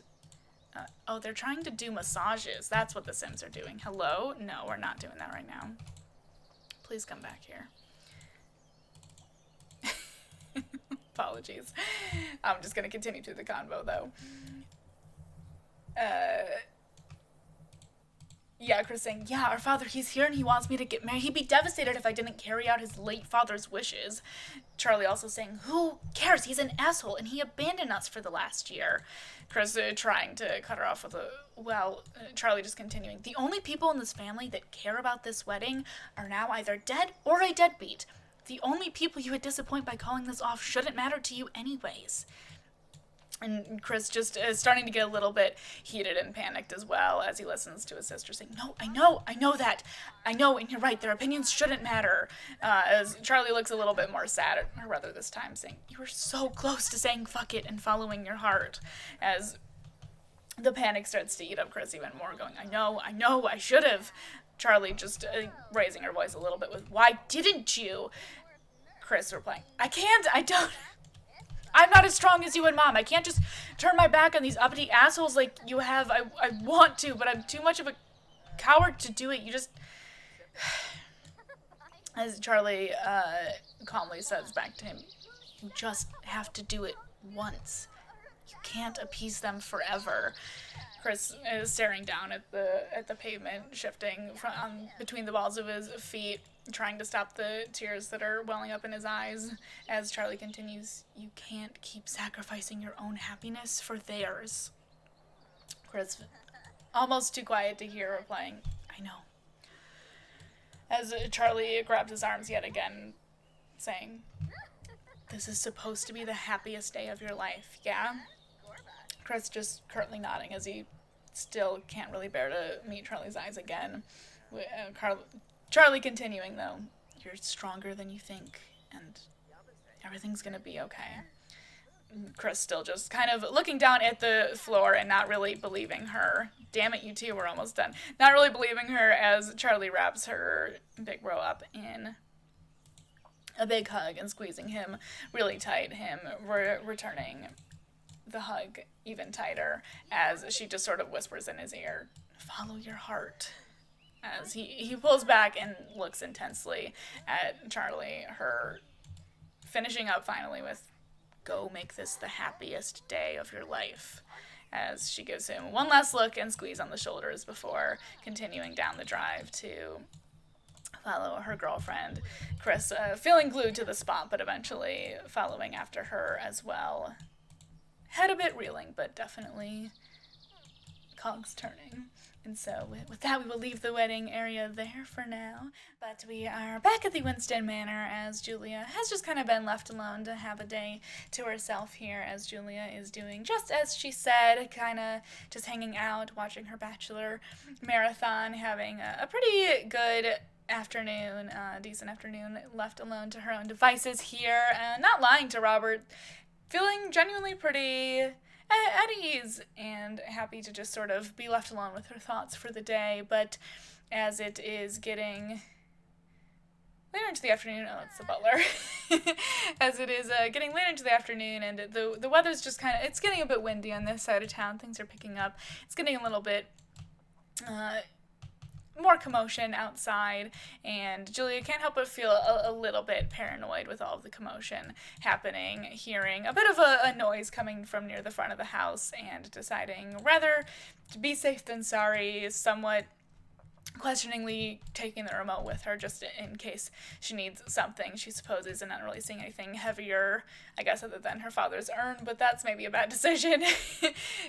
They're trying to do massages. That's what the Sims are doing. Hello? No, we're not doing that right now. Please come back here. Apologies. I'm just going to continue through the convo, though. Yeah, Chris saying, yeah, our father, he's here and he wants me to get married. He'd be devastated if I didn't carry out his late father's wishes. Charlie also saying, who cares? He's an asshole and he abandoned us for the last year. Chris trying to cut her off with a, Charlie just continuing, the only people in this family that care about this wedding are now either dead or a deadbeat. The only people you would disappoint by calling this off shouldn't matter to you anyways. And Chris just is starting to get a little bit heated and panicked as well as he listens to his sister saying, no, I know that. I know, and you're right, their opinions shouldn't matter. As Charlie looks a little bit more sad at her brother this time, saying, you were so close to saying fuck it and following your heart. As the panic starts to eat up Chris even more, going, I know, I should have. Charlie just raising her voice a little bit with, why didn't you? Chris replying, I don't. I'm not as strong as you and Mom. I can't just turn my back on these uppity assholes like you have. I want to, but I'm too much of a coward to do it. You just... As Charlie calmly says back to him, you just have to do it once. You can't appease them forever. Chris is staring down at the pavement, shifting from between the balls of his feet, trying to stop the tears that are welling up in his eyes as Charlie continues, you can't keep sacrificing your own happiness for theirs. Chris, almost too quiet to hear, replying, I know. As Charlie grabs his arms yet again, saying, this is supposed to be the happiest day of your life, yeah? Chris just curtly nodding as he still can't really bear to meet Charlie's eyes again. Charlie continuing, though, you're stronger than you think, and everything's gonna be okay. Chris still just kind of looking down at the floor and not really believing her. Damn it, you two, we're almost done. Not really believing her as Charlie wraps her big bro up in a big hug and squeezing him really tight, him returning the hug even tighter as she just sort of whispers in his ear, follow your heart. As he pulls back and looks intensely at Charlie, her finishing up finally with, go make this the happiest day of your life. As she gives him one last look and squeeze on the shoulders before continuing down the drive to follow her girlfriend. Chris feeling glued to the spot, but eventually following after her as well. Head a bit reeling, but definitely cogs turning. And so with that, we will leave the wedding area there for now. But we are back at the Winston Manor as Julia has just kind of been left alone to have a day to herself here, as Julia is doing just as she said, kind of just hanging out, watching her Bachelor marathon, having a pretty good afternoon, decent afternoon, left alone to her own devices here, not lying to Robert, feeling genuinely pretty at ease and happy to just sort of be left alone with her thoughts for the day. But as it is getting later into the afternoon, it's the butler, as it is getting later into the afternoon and the weather's just kind of, it's getting a bit windy on this side of town, things are picking up, it's getting a little bit more commotion outside, and Julia can't help but feel a little bit paranoid with all of the commotion happening, hearing a bit of a noise coming from near the front of the house, and deciding rather to be safe than sorry, somewhat questioningly taking the remote with her just in case she needs something she supposes, and not really seeing anything heavier, I guess, other than her father's urn, but that's maybe a bad decision.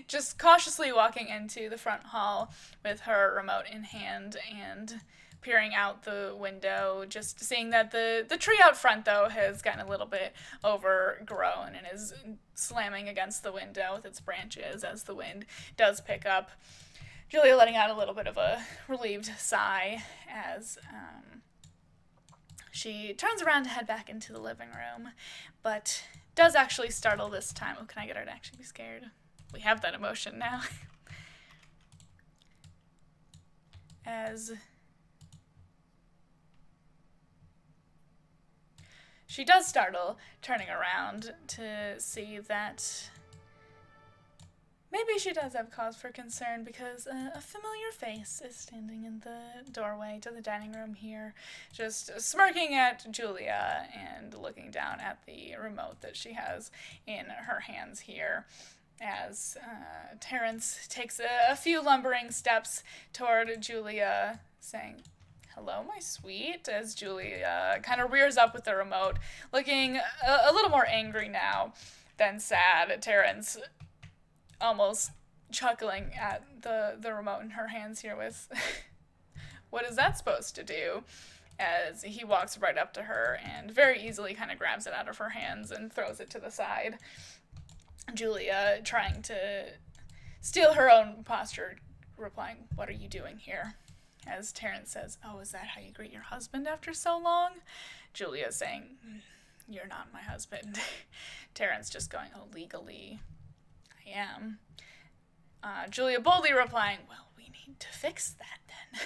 Just cautiously walking into the front hall with her remote in hand and peering out the window, just seeing that the tree out front, though, has gotten a little bit overgrown and is slamming against the window with its branches as the wind does pick up. Julia letting out a little bit of a relieved sigh as she turns around to head back into the living room, but does actually startle this time. Oh, can I get her to actually be scared? We have that emotion now. As she does startle, turning around to see that maybe she does have cause for concern, because a familiar face is standing in the doorway to the dining room here, just smirking at Julia and looking down at the remote that she has in her hands here, as Terrence takes a few lumbering steps toward Julia, saying, hello, my sweet, as Julia kind of rears up with the remote, looking a little more angry now than sad. Terrence almost chuckling at the remote in her hands here with, what is that supposed to do? As he walks right up to her and very easily kind of grabs it out of her hands and throws it to the side. Julia trying to steal her own posture, replying, "What are you doing here?" As Terrence says, "Oh, is that how you greet your husband after so long?" Julia saying, "You're not my husband." Terrence just going, "Oh, legally, I am." Julia boldly replying, "Well, we need to fix that then."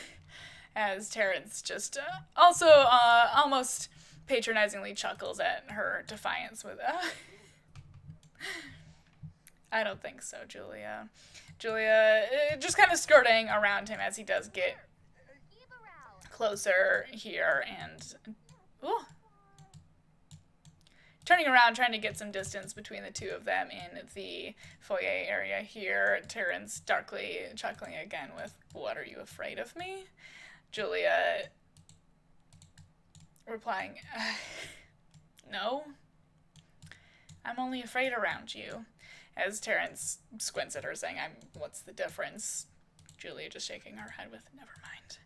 As Terrence just also almost patronizingly chuckles at her defiance with, "I don't think so, Julia." Julia just kind of skirting around him as he does get closer here and turning around, trying to get some distance between the two of them in the foyer area here. Terrence darkly chuckling again with, "What, are you afraid of me?" Julia replying, "No, I'm only afraid around you." As Terrence squints at her saying, "What's the difference?" Julia just shaking her head with, "Never mind."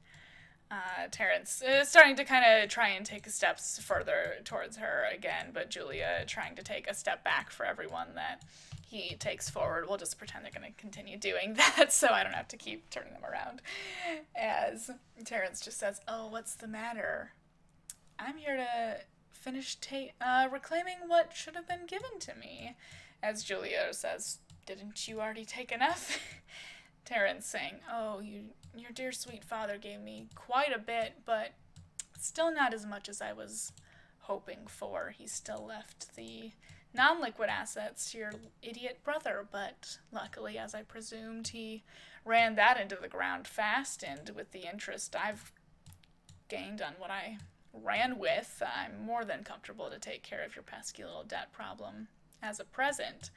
Terrence is starting to kind of try and take steps further towards her again, but Julia trying to take a step back for everyone that he takes forward. We'll just pretend they're going to continue doing that so I don't have to keep turning them around. As Terrence just says, "Oh, what's the matter? I'm here to finish reclaiming what should have been given to me." As Julia says, "Didn't you already take enough?" Terrence saying, "Oh, your dear sweet father gave me quite a bit, but still not as much as I was hoping for. He still left the non-liquid assets to your idiot brother, but luckily, as I presumed, he ran that into the ground fast, and with the interest I've gained on what I ran with, I'm more than comfortable to take care of your pesky little debt problem as a present."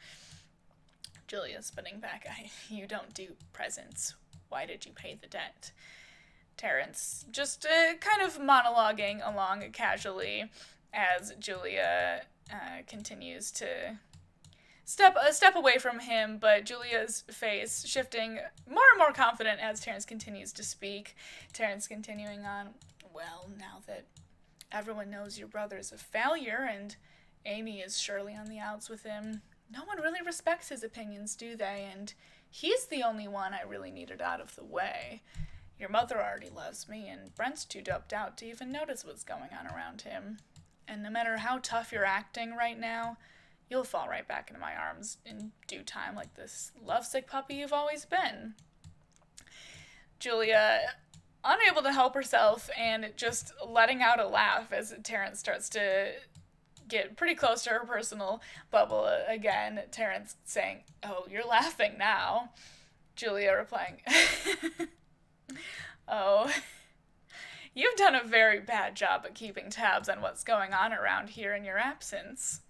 Julia spinning back, "You don't do presents. Why did you pay the debt?" Terrence just kind of monologuing along casually as Julia continues to step away from him, but Julia's face shifting more and more confident as Terrence continues to speak. Terrence continuing on, "Well, now that everyone knows your brother's a failure and Aimi is surely on the outs with him, no one really respects his opinions, do they? And he's the only one I really needed out of the way. Your mother already loves me, and Brent's too doped out to even notice what's going on around him. And no matter how tough you're acting right now, you'll fall right back into my arms in due time like this lovesick puppy you've always been." Julia, unable to help herself and just letting out a laugh as Terrence starts to get pretty close to her personal bubble again. Terrence saying, "Oh, you're laughing now." Julia replying, "Oh, you've done a very bad job at keeping tabs on what's going on around here in your absence.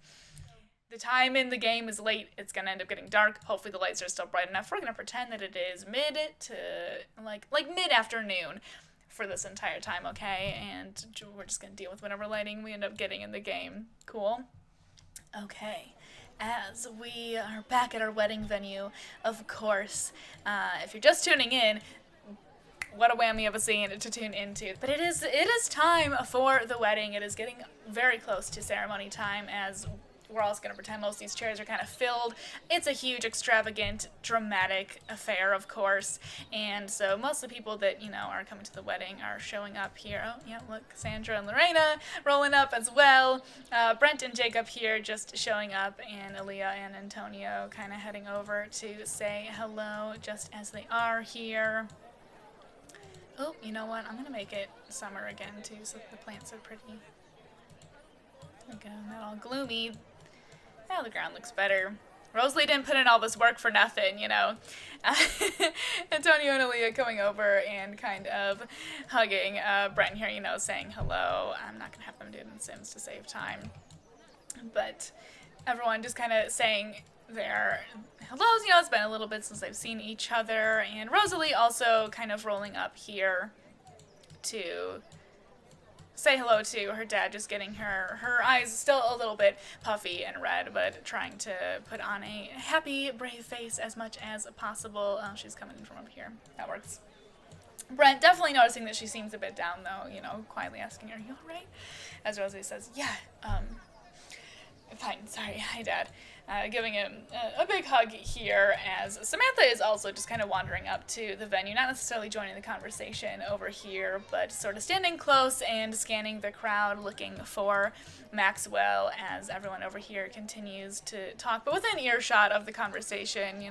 The time in the game is late. It's going to end up getting dark. Hopefully the lights are still bright enough. We're going to pretend that it is mid to like mid-afternoon for this entire time, okay? And we're just going to deal with whatever lighting we end up getting in the game. Cool? Okay. As we are back at our wedding venue, of course, if you're just tuning in, what a whammy of a scene to tune into. But it is time for the wedding. It is getting very close to ceremony time as we're also going to pretend most of these chairs are kind of filled. It's a huge, extravagant, dramatic affair, of course. And so most of the people that, are coming to the wedding are showing up here. Oh, yeah, look, Cassandra and Lorena rolling up as well. Brent and Jacob here just showing up, and Aaliyah and Antonio kind of heading over to say hello just as they are here. Oh, you know what? I'm going to make it summer again, too, so the plants are pretty. There we go, not all gloomy. Yeah, the ground looks better. Rosalie didn't put in all this work for nothing, Antonio and Aaliyah coming over and kind of hugging Brent here, saying hello. I'm not going to have them do it in Sims to save time. But everyone just kind of saying their hellos. It's been a little bit since they've seen each other. And Rosalie also kind of rolling up here to say hello to her dad, just getting her eyes still a little bit puffy and red, but trying to put on a happy, brave face as much as possible. Oh, she's coming in from up here. That works. Brent definitely noticing that she seems a bit down, though, quietly asking her, "You all right?" As Rosalie says, "Yeah, Fine, sorry, hi, Dad. Giving him a big hug here as Samantha is also just kind of wandering up to the venue, not necessarily joining the conversation over here, but sort of standing close and scanning the crowd, looking for Maxwell as everyone over here continues to talk, but within earshot of the conversation,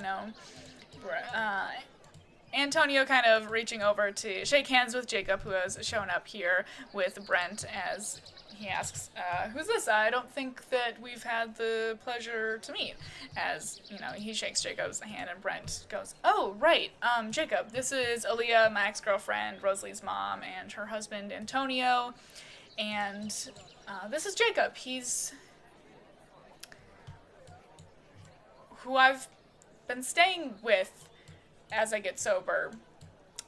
Antonio kind of reaching over to shake hands with Jacob, who has shown up here with Brent, as he asks, who's this? I don't think that we've had the pleasure to meet. As, he shakes Jacob's hand and Brent goes, oh, right, Jacob, this is 𝕒𝕒𝕒𝕒, my ex-girlfriend, Rosalie's mom, and her husband, Antonio, and this is Jacob. He's who I've been staying with as I get sober.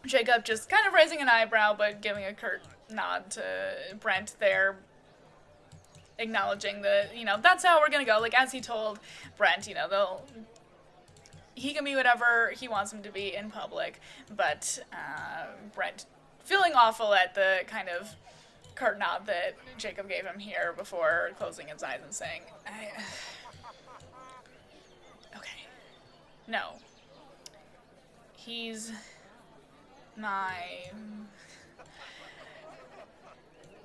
Jacob just kind of raising an eyebrow, but giving a curt nod to Brent there, acknowledging that, that's how we're gonna go. Like, as he told Brent, he can be whatever he wants him to be in public, but Brent feeling awful at the kind of curt nod that Jacob gave him here before closing his eyes and saying, okay, no. He's my...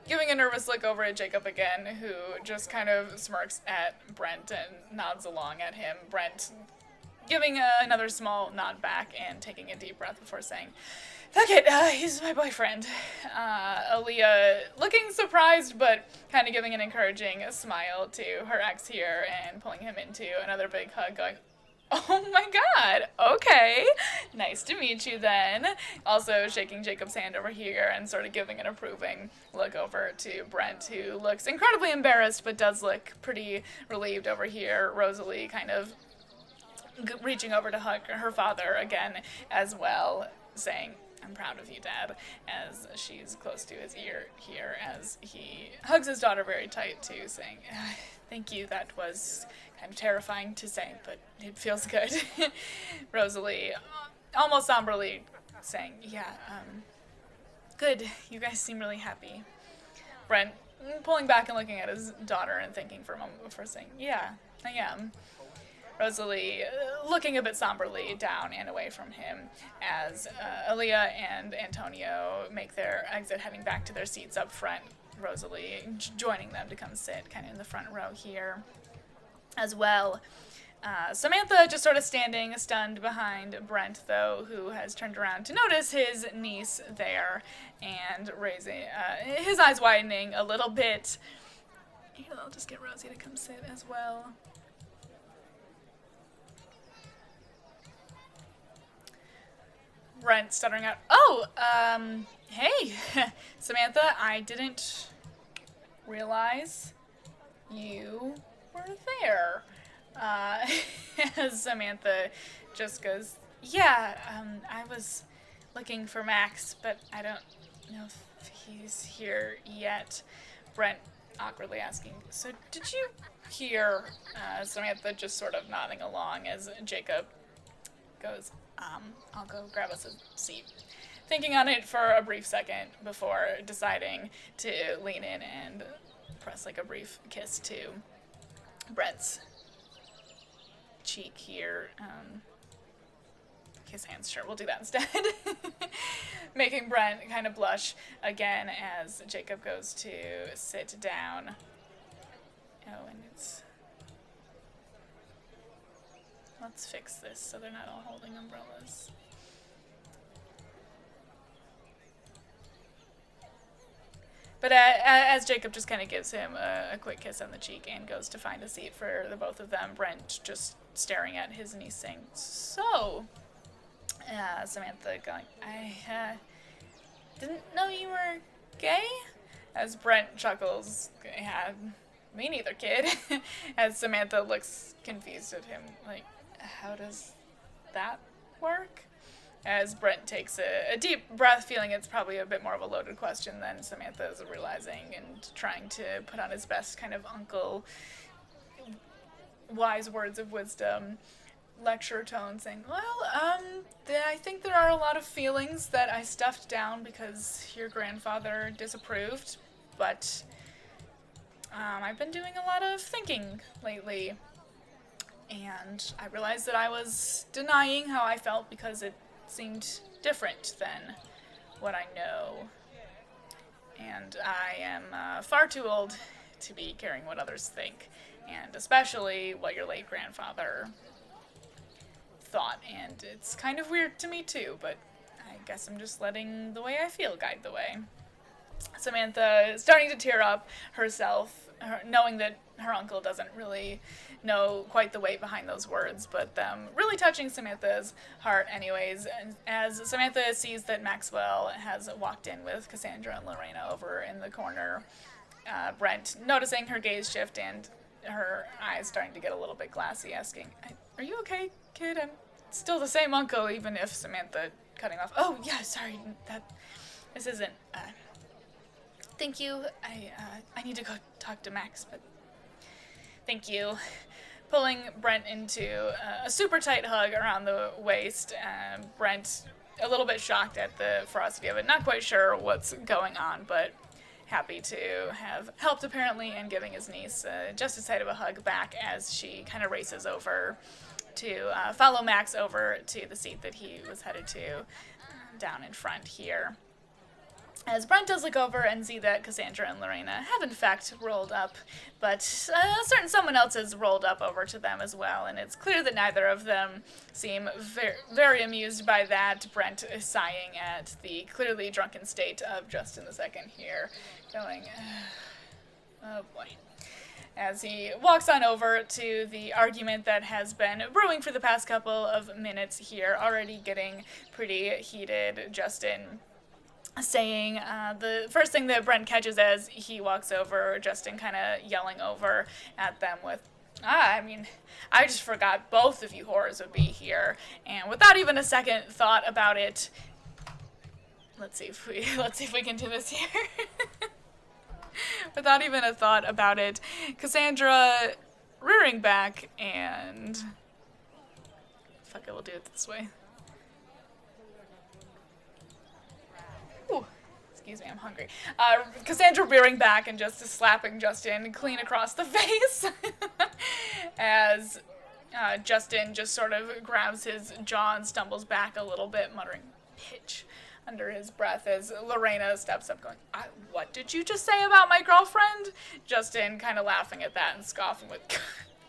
Giving a nervous look over at Jacob again, who just kind of smirks at Brent and nods along at him. Brent giving another small nod back and taking a deep breath before saying, fuck it, he's my boyfriend. 𝕒𝕒𝕒𝕒 looking surprised, but kind of giving an encouraging smile to her ex here and pulling him into another big hug, going, oh my god, okay, nice to meet you then. Also shaking Jacob's hand over here and sort of giving an approving look over to Brent, who looks incredibly embarrassed but does look pretty relieved over here. Rosalie kind of reaching over to hug her father again as well, saying, I'm proud of you, Dad, as she's close to his ear here as he hugs his daughter very tight too, saying, thank you, that was kind of terrifying to say, but it feels good. Rosalie, almost somberly, saying, good, you guys seem really happy. Brent pulling back and looking at his daughter and thinking for a moment before saying, yeah, I am. Rosalie looking a bit somberly down and away from him as 𝕒𝕒𝕒𝕒 and Antonio make their exit, heading back to their seats up front. Rosalie joining them to come sit kind of in the front row here as well. Samantha just sort of standing stunned behind Brent, though, who has turned around to notice his niece there and raising his eyes widening a little bit. I'll just get Rosie to come sit as well. Brent stuttering out, hey, Samantha, I didn't realize you were there. As Samantha just goes, I was looking for Max, but I don't know if he's here yet. Brent awkwardly asking, so did you hear? Samantha just sort of nodding along as Jacob goes, I'll go grab us a seat. Thinking on it for a brief second before deciding to lean in and press like a brief kiss to Brent's cheek here. Kiss hands, sure, we'll do that instead. Making Brent kind of blush again as Jacob goes to sit down. Oh, and let's fix this so they're not all holding umbrellas. But as Jacob just kind of gives him a quick kiss on the cheek and goes to find a seat for the both of them, Brent just staring at his niece saying, so, Samantha going, I didn't know you were gay? As Brent chuckles, yeah, me neither, kid. As Samantha looks confused at him, like, how does that work? As Brent takes a deep breath, feeling it's probably a bit more of a loaded question than Samantha is realizing, and trying to put on his best kind of uncle wise words of wisdom lecture tone, saying, well, I think there are a lot of feelings that I stuffed down because your grandfather disapproved, but I've been doing a lot of thinking lately, and I realized that I was denying how I felt because it seemed different than what I know. And I am far too old to be caring what others think, and especially what your late grandfather thought. And it's kind of weird to me too, but I guess I'm just letting the way I feel guide the way. Samantha is starting to tear up herself, knowing that her uncle doesn't really know quite the weight behind those words, but them really touching Samantha's heart anyways. And as Samantha sees that Maxwell has walked in with Kassandra and Lorena over in the corner, Brent, noticing her gaze shift and her eyes starting to get a little bit glassy, asking, "Are you okay, kid? I'm still the same uncle, even if Samantha cutting off. Oh, yeah, sorry, this isn't, thank you. I need to go talk to Max, but thank you." Pulling Brent into a super tight hug around the waist. Brent, a little bit shocked at the ferocity of it, not quite sure what's going on, but happy to have helped apparently, and giving his niece just as tight of a hug back as she kind of races over to follow Max over to the seat that he was headed to down in front here. As Brent does look over and see that Kassandra and Lorena have in fact rolled up, but a certain someone else has rolled up over to them as well, and it's clear that neither of them seem very amused by that. Brent is sighing at the clearly drunken state of Justin the Second here, going, oh boy. As he walks on over to the argument that has been brewing for the past couple of minutes here, already getting pretty heated. Justin saying the first thing that Brent catches as he walks over, Justin kind of yelling over at them with, I just forgot both of you whores would be here. And without even a second thought about it, let's see if we can do this here. Without even a thought about it, Kassandra rearing back and fuck it, we'll do it this way. Ooh, excuse me, I'm hungry. Kassandra rearing back and just slapping Justin clean across the face as Justin just sort of grabs his jaw and stumbles back a little bit, muttering "bitch" under his breath as Lorena steps up going, "What did you just say about my girlfriend?" Justin kind of laughing at that and scoffing with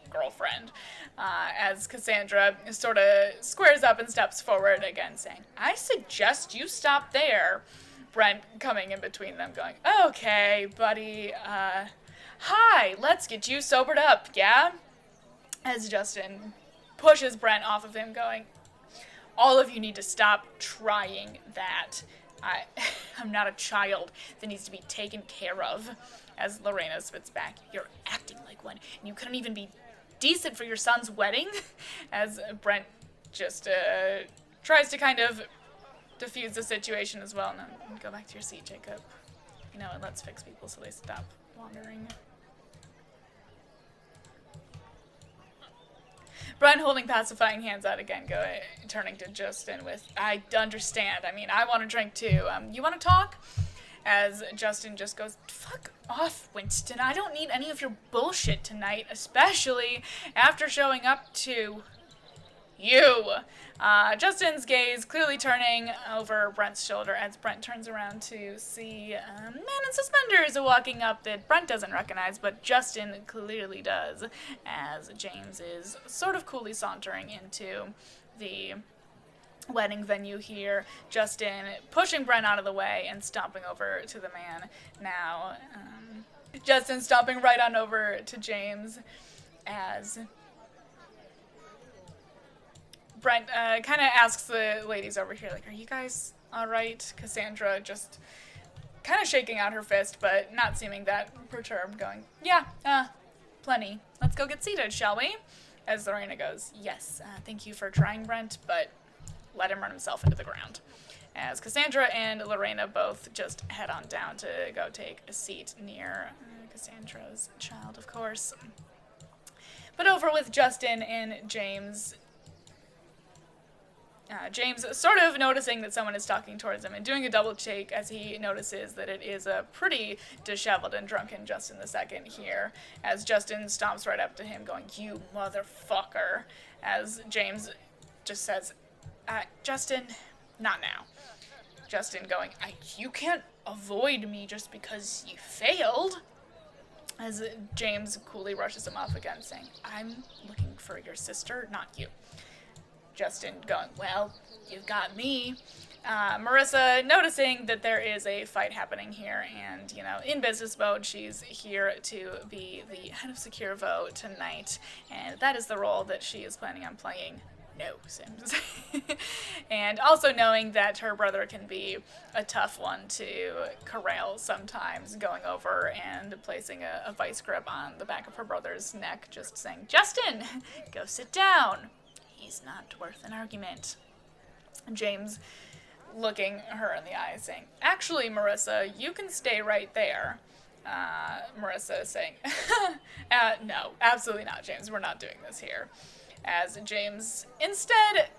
girlfriend, as Kassandra sort of squares up and steps forward again saying, "I suggest you stop there." Brent coming in between them going, "Okay, buddy, hi, let's get you sobered up, yeah?" As Justin pushes Brent off of him going, "All of you need to stop trying that. I'm not a child that needs to be taken care of." As Lorena spits back, "You're acting like one, and you couldn't even be decent for your son's wedding." As Brent just tries to kind of diffuse the situation as well. "No, go back to your seat, Jacob. You know what, let's fix people so they stop wandering." Brent holding pacifying hands out again, turning to Justin with, "I understand. I want to drink too. You want to talk?" As Justin just goes, "Fuck off, Winston. I don't need any of your bullshit tonight, especially after showing up to you." Justin's gaze clearly turning over Brent's shoulder as Brent turns around to see a man in suspenders walking up that Brent doesn't recognize, but Justin clearly does, as James is sort of coolly sauntering into the wedding venue here. Justin pushing Brent out of the way and stomping over to the man now. Justin stomping right on over to James as Brent kind of asks the ladies over here, like, "Are you guys all right?" Kassandra just kind of shaking out her fist, but not seeming that perturbed, going, "Yeah, plenty. Let's go get seated, shall we?" As Lorena goes, "Yes, thank you for trying, Brent, but let him run himself into the ground." As Kassandra and Lorena both just head on down to go take a seat near Cassandra's child, of course. But over with Justin and James, James sort of noticing that someone is stalking towards him and doing a double take as he notices that it is a pretty disheveled and drunken Justin II here, as Justin stomps right up to him going, "You motherfucker," as James just says, "Justin, not now." Justin going, "You can't avoid me just because you failed," as James coolly rushes him off again, saying, "I'm looking for your sister, not you." Justin going, "Well, you've got me." Marissa noticing that there is a fight happening here, and, in business mode, she's here to be the head of Secure Vote tonight, and that is the role that she is planning on playing. No, Sims. And also knowing that her brother can be a tough one to corral sometimes, going over and placing a vice grip on the back of her brother's neck, just saying, "Justin, go sit down. He's not worth an argument." James looking her in the eye, saying, "Actually, Marissa, you can stay right there." Marissa saying, "No, absolutely not, James. We're not doing this here." As James instead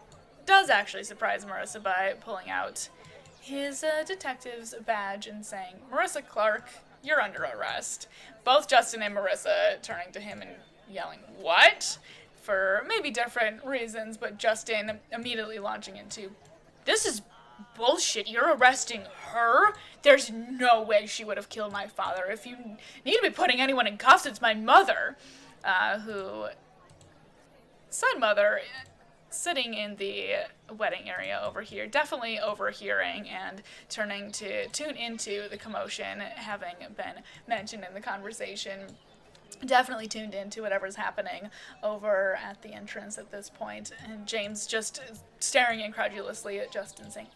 does actually surprise Marissa by pulling out his detective's badge and saying, "Marissa Clark, you're under arrest." Both Justin and Marissa turning to him and yelling, "What?" for maybe different reasons, but Justin immediately launching into, "This is bullshit. You're arresting her? There's no way she would have killed my father. If you need to be putting anyone in cuffs, it's my mother." Said mother sitting in the wedding area over here, definitely overhearing and turning to tune into the commotion having been mentioned in the conversation. Definitely tuned into whatever's happening over at the entrance at this point, and James just staring incredulously at Justin, saying,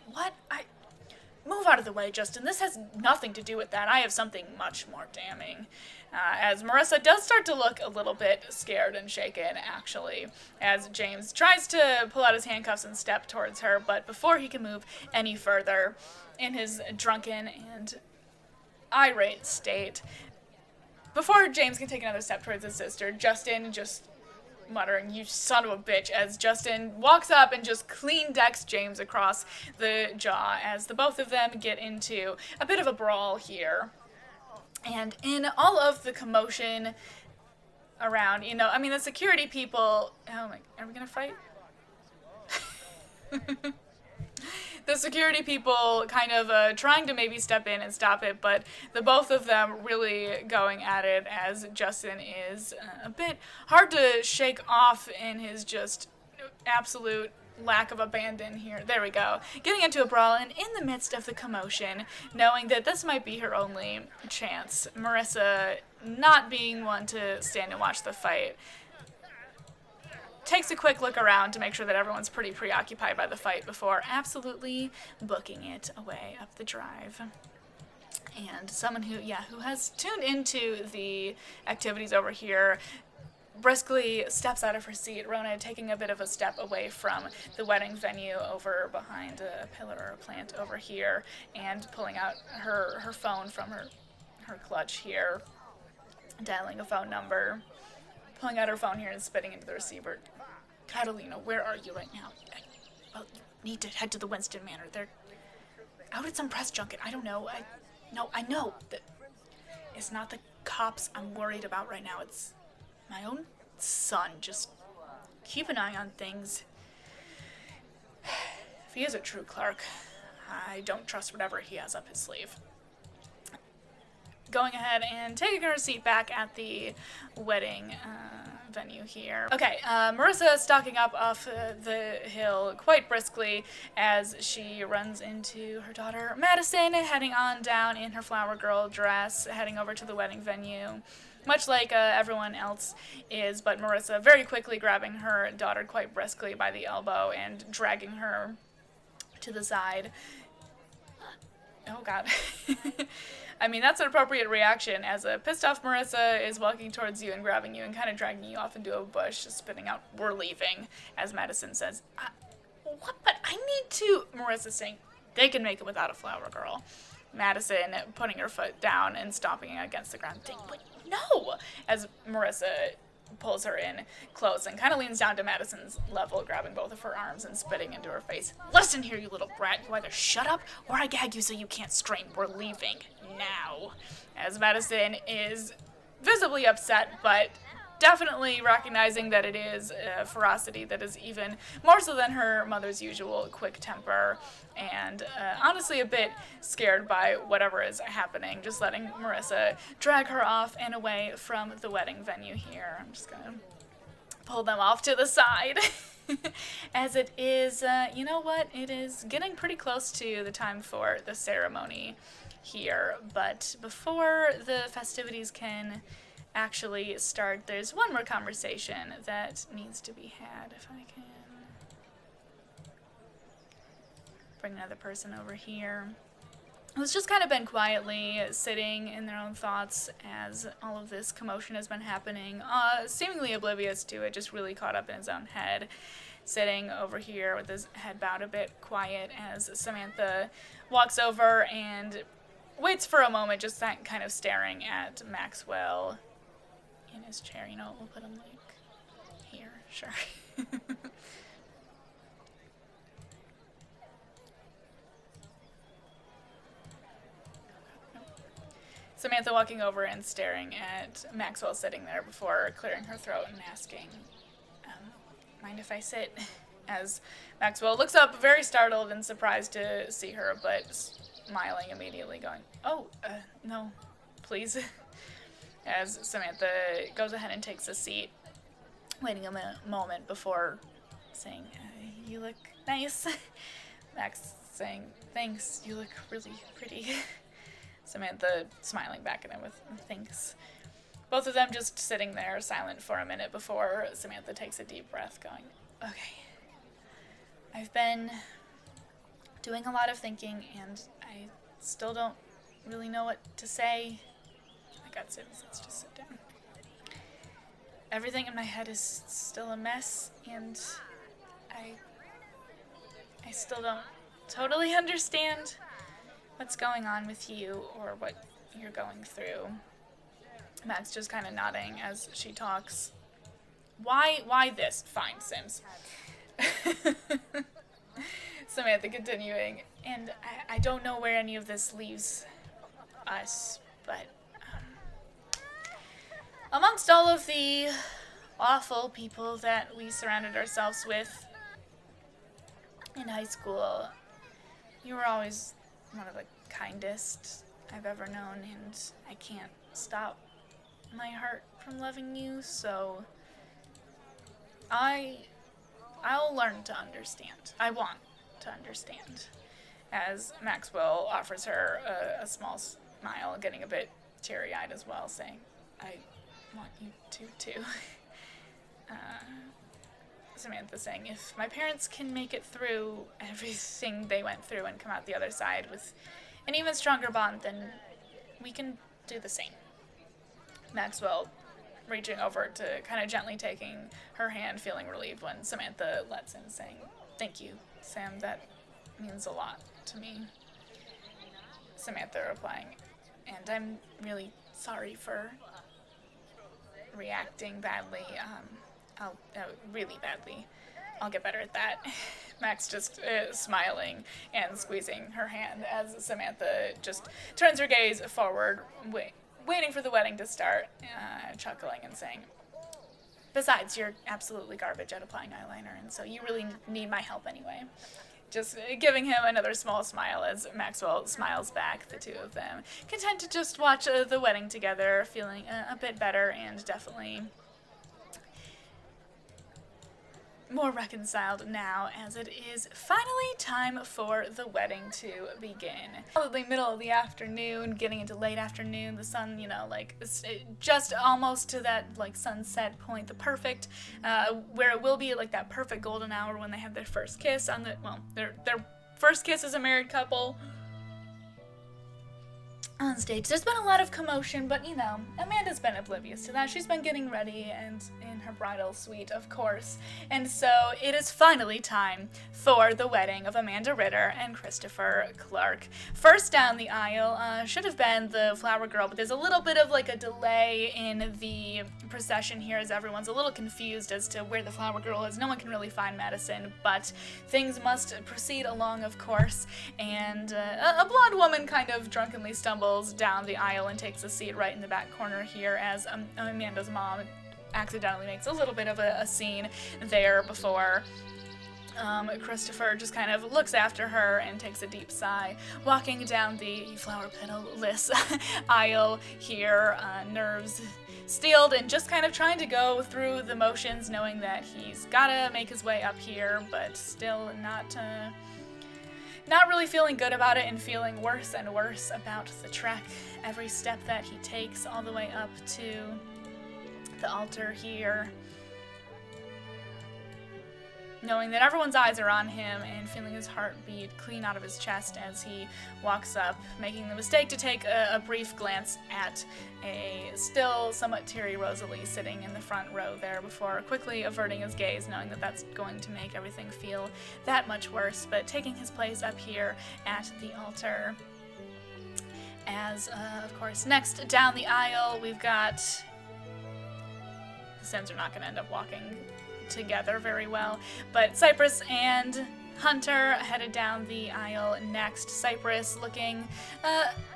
"What? Move out of the way, Justin. This has nothing to do with that. I have something much more damning." As Marissa does start to look a little bit scared and shaken, actually, as James tries to pull out his handcuffs and step towards her, but before he can move any further, in his drunken and irate state, before James can take another step towards his sister, Justin just muttering, "You son of a bitch," as Justin walks up and just clean decks James across the jaw as the both of them get into a bit of a brawl here. And in all of the commotion around, the security people, are we gonna fight? The security people kind of trying to maybe step in and stop it, but the both of them really going at it, as Justin is a bit hard to shake off in his just absolute lack of abandon here. There we go. Getting into a brawl, and in the midst of the commotion, knowing that this might be her only chance, Marissa, not being one to stand and watch the fight, takes a quick look around to make sure that everyone's pretty preoccupied by the fight before absolutely booking it away up the drive. And someone who has tuned into the activities over here briskly steps out of her seat, Rona taking a bit of a step away from the wedding venue over behind a pillar or a plant over here, and pulling out her phone from her clutch here, dialing a phone number, pulling out her phone here and spitting into the receiver. "Catalina, where are you right now?" "Well, you need to head to the Winston Manor. They're out at some press junket. I don't know. I know that it's not the cops I'm worried about right now. It's my own son. Just keep an eye on things. If he is a true Clark, I don't trust whatever he has up his sleeve." Going ahead and taking her seat back at the wedding venue here. Okay, Marissa stalking up off the hill quite briskly as she runs into her daughter Madison, heading on down in her flower girl dress, heading over to the wedding venue, much like everyone else is, but Marissa very quickly grabbing her daughter quite briskly by the elbow and dragging her to the side. Oh, God. That's an appropriate reaction, as a pissed off Marissa is walking towards you and grabbing you and kind of dragging you off into a bush, spitting out, "We're leaving," as Madison says, "What? But I need to," Marissa saying, "They can make it without a flower girl." Madison putting her foot down and stomping against the ground, saying, "But no," as Marissa pulls her in close and kind of leans down to Madison's level, grabbing both of her arms and spitting into her face. "Listen here, you little brat. You either shut up or I gag you so you can't scream. We're leaving now." As Madison is visibly upset, but definitely recognizing that it is ferocity that is even more so than her mother's usual quick temper, and honestly a bit scared by whatever is happening, just letting Marissa drag her off and away from the wedding venue here. I'm just gonna pull them off to the side. As it is, you know what, it is getting pretty close to the time for the ceremony here, but before the festivities can actually start, there's one more conversation that needs to be had. If I can bring another person over here who's just kind of been quietly sitting in their own thoughts as all of this commotion has been happening, seemingly oblivious to it, just really caught up in his own head, sitting over here with his head bowed, a bit quiet, as Samantha walks over and waits for a moment, just that kind of staring at Maxwell in his chair. You know, we'll put him like here, sure. Samantha walking over and staring at Maxwell sitting there before clearing her throat and asking, "Mind if I sit?" As Maxwell looks up, very startled and surprised to see her, but smiling immediately, going, "Oh, no, please." As Samantha goes ahead and takes a seat, waiting a moment before saying, "You look nice." Max saying, "Thanks, you look really pretty." Samantha smiling back at him with, "Thanks." Both of them just sitting there silent for a minute before Samantha takes a deep breath, going, "Okay, I've been doing a lot of thinking and I still don't really know what to say." Let's just sit down. Everything in my head is still a mess, and I still don't totally understand what's going on with you or what you're going through. Max just kind of nodding as she talks. Why this? Fine, Sims. Samantha continuing, "And I don't know where any of this leaves us, but amongst all of the awful people that we surrounded ourselves with in high school, you were always one of the kindest I've ever known, and I can't stop my heart from loving you, so I'll learn to understand. I want to understand." As Maxwell offers her a small smile, getting a bit teary-eyed as well, saying, "I want you to too." Samantha saying, "If my parents can make it through everything they went through and come out the other side with an even stronger bond, then we can do the same." Maxwell reaching over to kind of gently taking her hand, feeling relieved when Samantha lets in, saying, "Thank you, Sam, that means a lot to me." Samantha replying, "And I'm really sorry for reacting badly, really badly. I'll get better at that." Max just smiling and squeezing her hand as Samantha just turns her gaze forward, waiting for the wedding to start, chuckling and saying, "Besides, you're absolutely garbage at applying eyeliner, and so you really need my help anyway." Just giving him another small smile as Maxwell smiles back, the two of them, content to just watch the wedding together, feeling a bit better and definitely more reconciled now, as it is finally time for the wedding to begin. Probably middle of the afternoon, getting into late afternoon, the sun, you know, like, just almost to that, like, sunset point, the perfect, where it will be, like, that perfect golden hour when they have their first kiss on the, well, their first kiss as a married couple. on stage. There's been a lot of commotion, but you know, Amanda's been oblivious to that. She's been getting ready and in her bridal suite, of course. And so it is finally time for the wedding of Amanda Ritter and Christopher Clark. First down the aisle should have been the flower girl, but there's a little bit of like a delay in the procession here as everyone's a little confused as to where the flower girl is. No one can really find Madison, but things must proceed along, of course. And a blonde woman kind of drunkenly stumbles down the aisle and takes a seat right in the back corner here as Amanda's mom accidentally makes a little bit of a scene there before Christopher just kind of looks after her and takes a deep sigh, walking down the flower petal-less aisle here, nerves steeled and just kind of trying to go through the motions, knowing that he's gotta make his way up here, but still not really feeling good about it and feeling worse and worse about the trek. Every step that he takes all the way up to the altar here, knowing that everyone's eyes are on him and feeling his heart beat clean out of his chest as he walks up, making the mistake to take a brief glance at a still somewhat teary Rosalie sitting in the front row there before quickly averting his gaze, knowing that that's going to make everything feel that much worse, but taking his place up here at the altar. As, of course, next down the aisle, we've got... The Sims are not going to end up walking together very well, but Cypress and Hunter headed down the aisle next. Cypress looking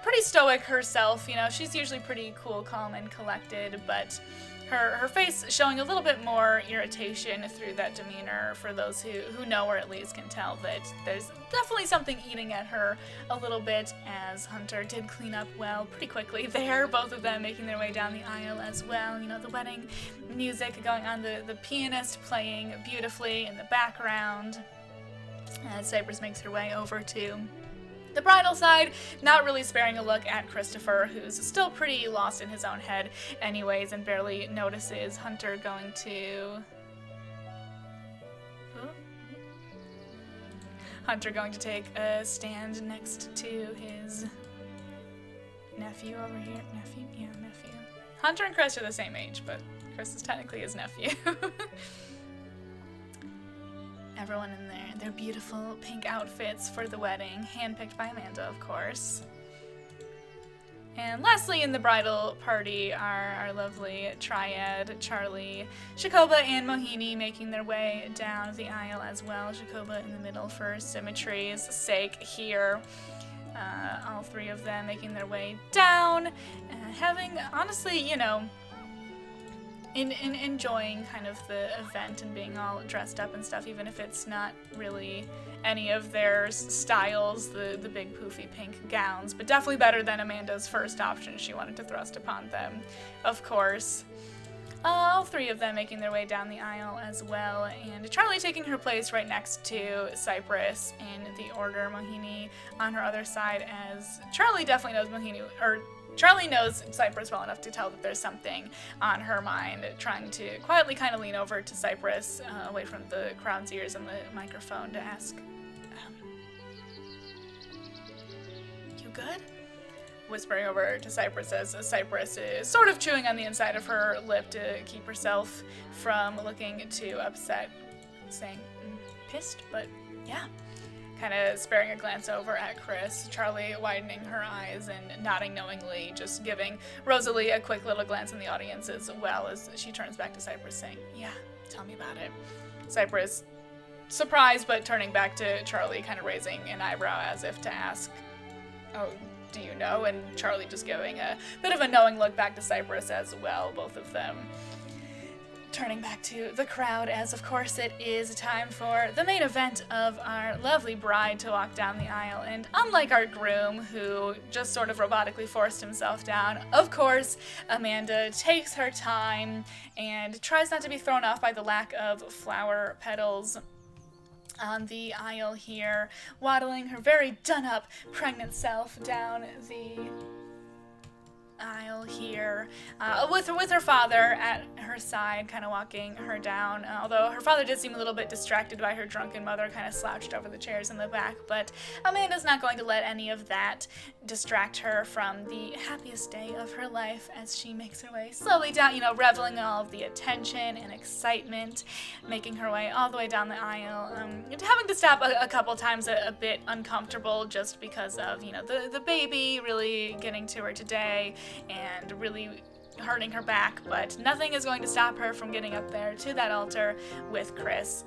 pretty stoic herself, you know, she's usually pretty cool, calm, and collected, but her face showing a little bit more irritation through that demeanor for those who know or at least can tell that there's definitely something eating at her a little bit, as Hunter did clean up well pretty quickly there, both of them making their way down the aisle as well. You know, the wedding music going on, the pianist playing beautifully in the background as Cypress makes her way over to the bridal side, not really sparing a look at Christopher, who's still pretty lost in his own head anyways and barely notices Hunter going to... Hunter going to take a stand next to his nephew over here. Nephew? Yeah, nephew. Hunter and Chris are the same age, but Chris is technically his nephew. Everyone in their beautiful pink outfits for the wedding, handpicked by Amanda, of course. And lastly, in the bridal party are our lovely triad, Charlie, Jacoba, and Mohini making their way down the aisle as well. Jacoba in the middle for symmetry's sake here. All three of them making their way down, having, honestly, you know, enjoying kind of the event and being all dressed up and stuff, even if it's not really any of their styles, the big poofy pink gowns, but definitely better than Amanda's first option she wanted to thrust upon them, of course. All three of them making their way down the aisle as well, and Charlie taking her place right next to Cypress in the order, Mohini on her other side, as Charlie definitely knows Charlie knows Cypress well enough to tell that there's something on her mind, trying to quietly kind of lean over to Cypress, away from the crowd's ears and the microphone, to ask, you good? Whispering over to Cypress as Cypress is sort of chewing on the inside of her lip to keep herself from looking too upset, saying, pissed, but yeah. Kind of sparing a glance over at Chris, Charlie widening her eyes and nodding knowingly, just giving Rosalie a quick little glance in the audience as well as she turns back to Cypress saying, yeah, tell me about it. Cypress, surprised, but turning back to Charlie, kind of raising an eyebrow as if to ask, oh, do you know? And Charlie just giving a bit of a knowing look back to Cypress as well, both of them turning back to the crowd, as of course it is time for the main event of our lovely bride to walk down the aisle. And unlike our groom, who just sort of robotically forced himself down, of course Amanda takes her time and tries not to be thrown off by the lack of flower petals on the aisle here, waddling her very done-up pregnant self down the aisle here, with her father at her side, kind of walking her down, although her father did seem a little bit distracted by her drunken mother, kind of slouched over the chairs in the back, but Amanda's not going to let any of that distract her from the happiest day of her life as she makes her way slowly down, reveling in all of the attention and excitement, making her way all the way down the aisle, having to stop a couple times a bit uncomfortable just because of, the baby really getting to her today and really hurting her back, but nothing is going to stop her from getting up there to that altar with Chris.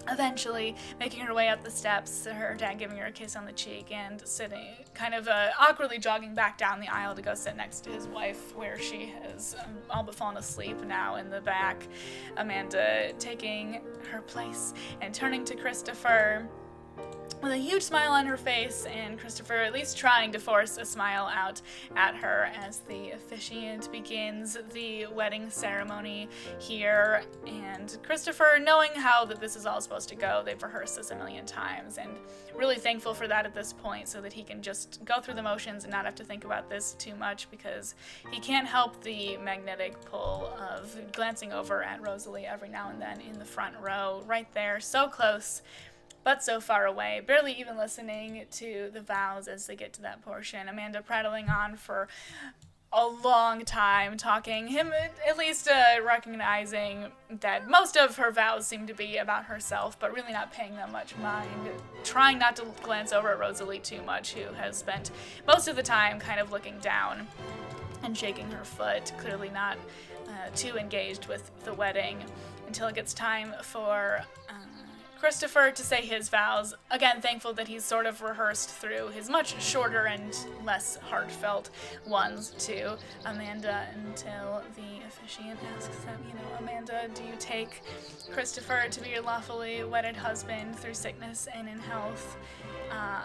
Eventually making her way up the steps, her dad giving her a kiss on the cheek and sitting, kind of awkwardly jogging back down the aisle to go sit next to his wife, where she has all but fallen asleep now in the back. Amanda taking her place and turning to Christopher with a huge smile on her face, and Christopher at least trying to force a smile out at her as the officiant begins the wedding ceremony here. And Christopher, knowing how that this is all supposed to go, they've rehearsed this a million times, and really thankful for that at this point, so that he can just go through the motions and not have to think about this too much, because he can't help the magnetic pull of glancing over at Rosalie every now and then in the front row, right there, so close but so far away, barely even listening to the vows as they get to that portion. Amanda prattling on for a long time, talking, him at least recognizing that most of her vows seem to be about herself, but really not paying them much mind, trying not to glance over at Rosalie too much, who has spent most of the time kind of looking down and shaking her foot, clearly not too engaged with the wedding, until it gets time for Christopher to say his vows. Again, thankful that he's sort of rehearsed through his much shorter and less heartfelt ones to Amanda, until the officiant asks him, Amanda, do you take Christopher to be your lawfully wedded husband through sickness and in health?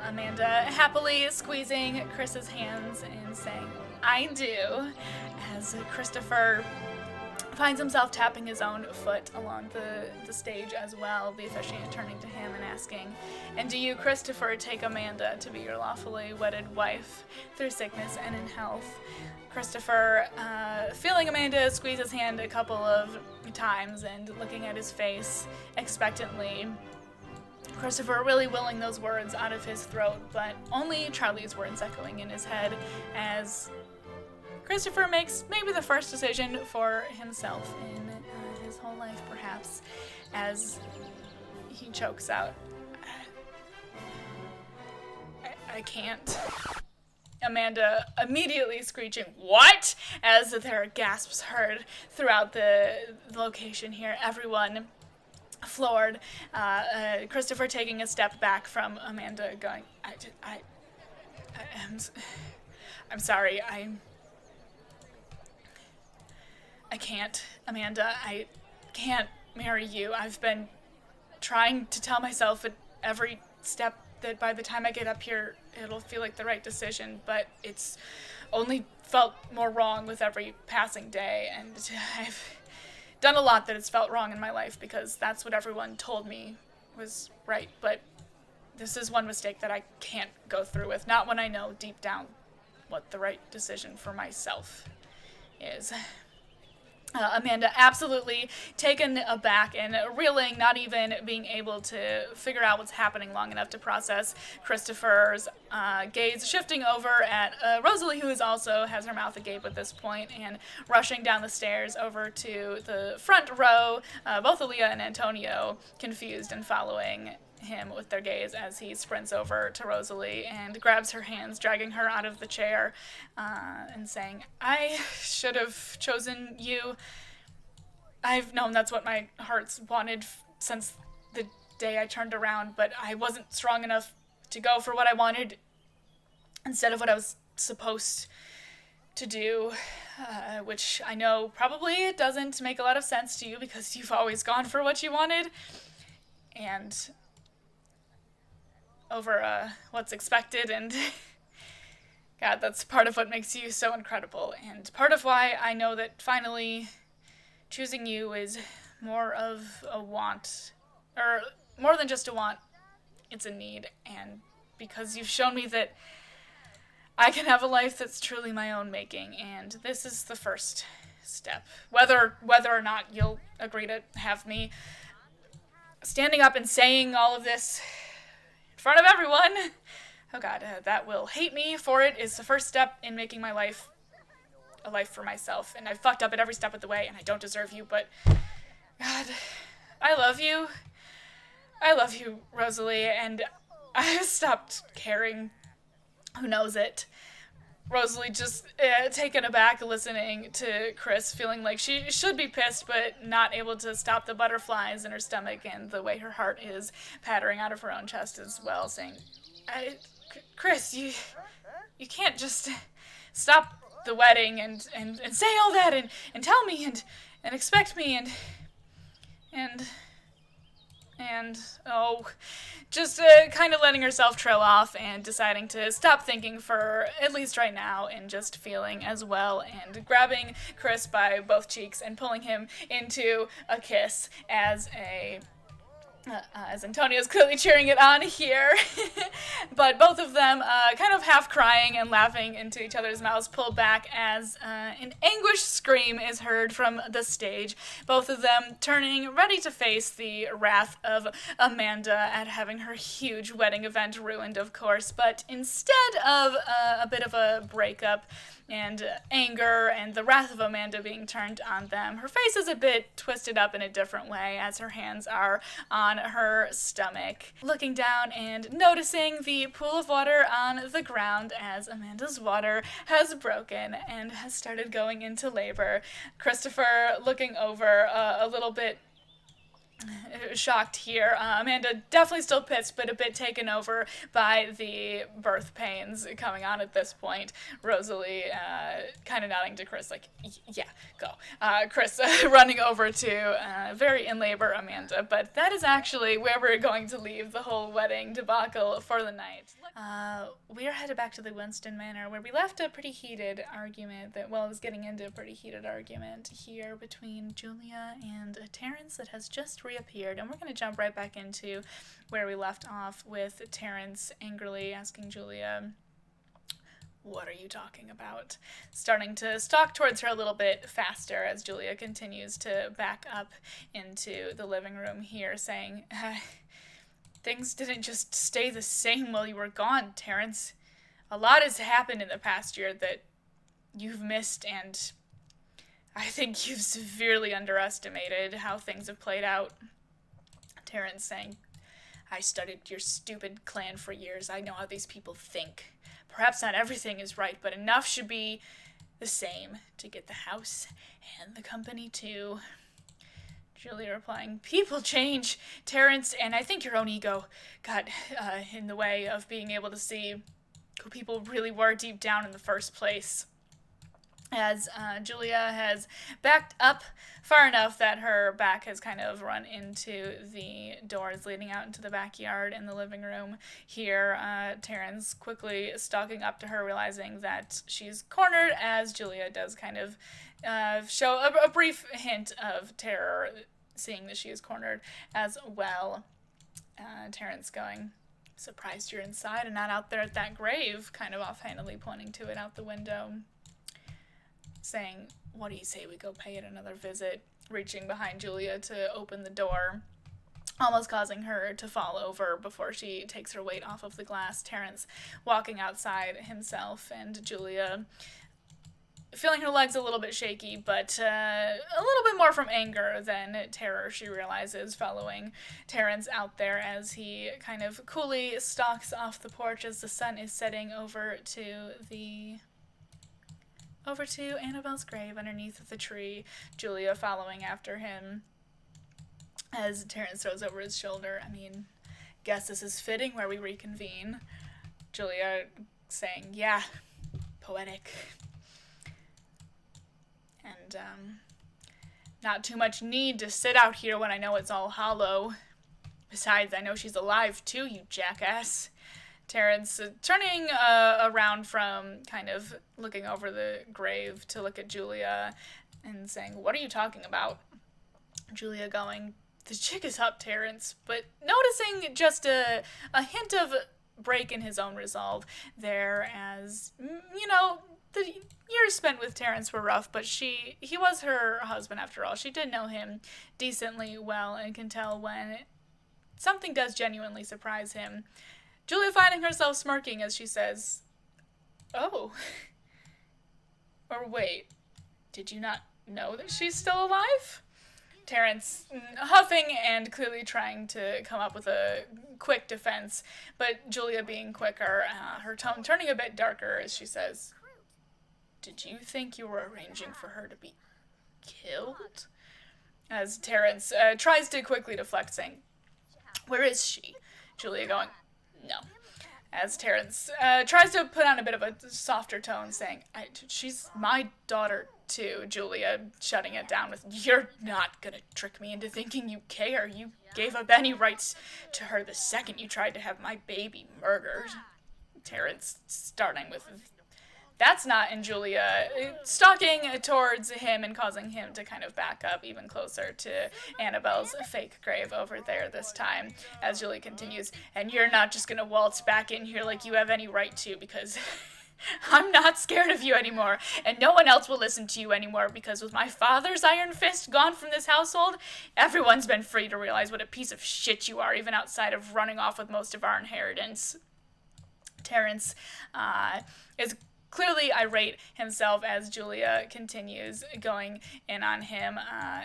Amanda happily squeezing Chris's hands and saying, I do, as Christopher finds himself tapping his own foot along the stage as well, the officiant turning to him and asking, and do you, Christopher, take Amanda to be your lawfully wedded wife through sickness and in health? Christopher, feeling Amanda squeeze his hand a couple of times and looking at his face expectantly. Christopher really willing those words out of his throat, but only Charlie's words echoing in his head as Christopher makes maybe the first decision for himself in his whole life, perhaps, as he chokes out, I can't. Amanda immediately screeching, what? As there are gasps heard throughout the location here. Everyone floored. Christopher taking a step back from Amanda, going, I'm sorry, I can't, Amanda, I can't marry you. I've been trying to tell myself at every step that by the time I get up here, it'll feel like the right decision, but it's only felt more wrong with every passing day, and I've done a lot that has felt wrong in my life because that's what everyone told me was right, but this is one mistake that I can't go through with, not when I know deep down what the right decision for myself is. Amanda absolutely taken aback and reeling, not even being able to figure out what's happening long enough to process Christopher's gaze shifting over at Rosalie, who is also has her mouth agape at this point, and rushing down the stairs over to the front row, both Aaliyah and Antonio confused and following him with their gaze as he sprints over to Rosalie and grabs her hands, dragging her out of the chair, and saying, I should have chosen you. I've known that's what my heart's wanted since the day I turned around, but I wasn't strong enough to go for what I wanted instead of what I was supposed to do, which I know probably doesn't make a lot of sense to you because you've always gone for what you wanted, and over what's expected, and God, that's part of what makes you so incredible, and part of why I know that finally choosing you is more of a want, or more than just a want, it's a need, and because you've shown me that I can have a life that's truly my own making, and this is the first step. Whether or not you'll agree to have me standing up and saying all of this in front of everyone, oh God, that will hate me for it, is the first step in making my life a life for myself. And I fucked up at every step of the way, and I don't deserve you, but God, I love you. I love you, Rosalie, and I stopped caring. Who knows it? Rosalie just taken aback listening to Chris, feeling like she should be pissed, but not able to stop the butterflies in her stomach and the way her heart is pattering out of her own chest as well, saying, Chris, you can't just stop the wedding and say all that and tell me and expect me and just kind of letting herself trail off and deciding to stop thinking for at least right now and just feeling as well, and grabbing Chris by both cheeks and pulling him into a kiss as Antonio's clearly cheering it on here. But both of them kind of half crying and laughing into each other's mouths pull back as an anguished scream is heard from the stage. Both of them turning ready to face the wrath of Amanda at having her huge wedding event ruined, of course. But instead of a bit of a breakup and anger and the wrath of Amanda being turned on them, her face is a bit twisted up in a different way as her hands are on her stomach, looking down and noticing the pool of water on the ground as Amanda's water has broken and has started going into labor. Christopher looking over a little bit shocked here. Amanda definitely still pissed, but a bit taken over by the birth pains coming on at this point. Rosalie kind of nodding to Chris like, yeah, go. Chris running over to very in labor Amanda, but that is actually where we're going to leave the whole wedding debacle for the night. We are headed back to the Winston Manor, where we left a pretty heated argument it was getting into a pretty heated argument here between Julia and Terrence that has just reappeared, and we're going to jump right back into where we left off with Terrence angrily asking Julia, "What are you talking about?" Starting to stalk towards her a little bit faster as Julia continues to back up into the living room here, saying, "Things didn't just stay the same while you were gone, Terrence. A lot has happened in the past year that you've missed, and I think you've severely underestimated how things have played out." Terrence saying, "I studied your stupid clan for years. I know how these people think. Perhaps not everything is right, but enough should be the same to get the house and the company too." Julia replying, "People change, Terrence, and I think your own ego got in the way of being able to see who people really were deep down in the first place." As Julia has backed up far enough that her back has kind of run into the doors leading out into the backyard and the living room here, Terrence quickly stalking up to her, realizing that she's cornered, as Julia does kind of show a brief hint of terror, seeing that she is cornered as well. Terrence going, "Surprised you're inside and not out there at that grave," kind of offhandedly pointing to it out the window. Saying, "What do you say we go pay it another visit?" Reaching behind Julia to open the door, almost causing her to fall over before she takes her weight off of the glass. Terrence walking outside himself, and Julia feeling her legs a little bit shaky, but a little bit more from anger than terror, she realizes, following Terrence out there as he kind of coolly stalks off the porch as the sun is setting over to Annabelle's grave underneath the tree. Julia following after him as Terrence throws over his shoulder, "Guess this is fitting where we reconvene." Julia saying, "Yeah, poetic. And, not too much need to sit out here when I know it's all hollow. Besides, I know she's alive too, you jackass." Terrence turning around from kind of looking over the grave to look at Julia and saying, "What are you talking about?" Julia going, "The chick is up, Terrence," but noticing just a hint of break in his own resolve there, as, you know, the years spent with Terrence were rough, but he was her husband after all. She did know him decently well and can tell when something does genuinely surprise him. Julia finding herself smirking as she says, "Oh. Or wait, did you not know that she's still alive?" Terrence huffing and clearly trying to come up with a quick defense, but Julia being quicker, her tone turning a bit darker as she says, "Did you think you were arranging for her to be killed?" As Terrence tries to quickly deflect, saying, "Where is she?" Julia going, "No." As Terrence tries to put on a bit of a softer tone, saying, "She's my daughter too," Julia shutting it down with, "You're not gonna trick me into thinking you care. You gave up any rights to her the second you tried to have my baby murdered." Terrence starting with, "That's not," and Julia stalking towards him and causing him to kind of back up even closer to Annabelle's fake grave over there this time, as Julia continues, "And you're not just gonna waltz back in here like you have any right to, because I'm not scared of you anymore, and no one else will listen to you anymore, because with my father's iron fist gone from this household, everyone's been free to realize what a piece of shit you are, even outside of running off with most of our inheritance." Terrence is clearly irate himself as Julia continues going in on him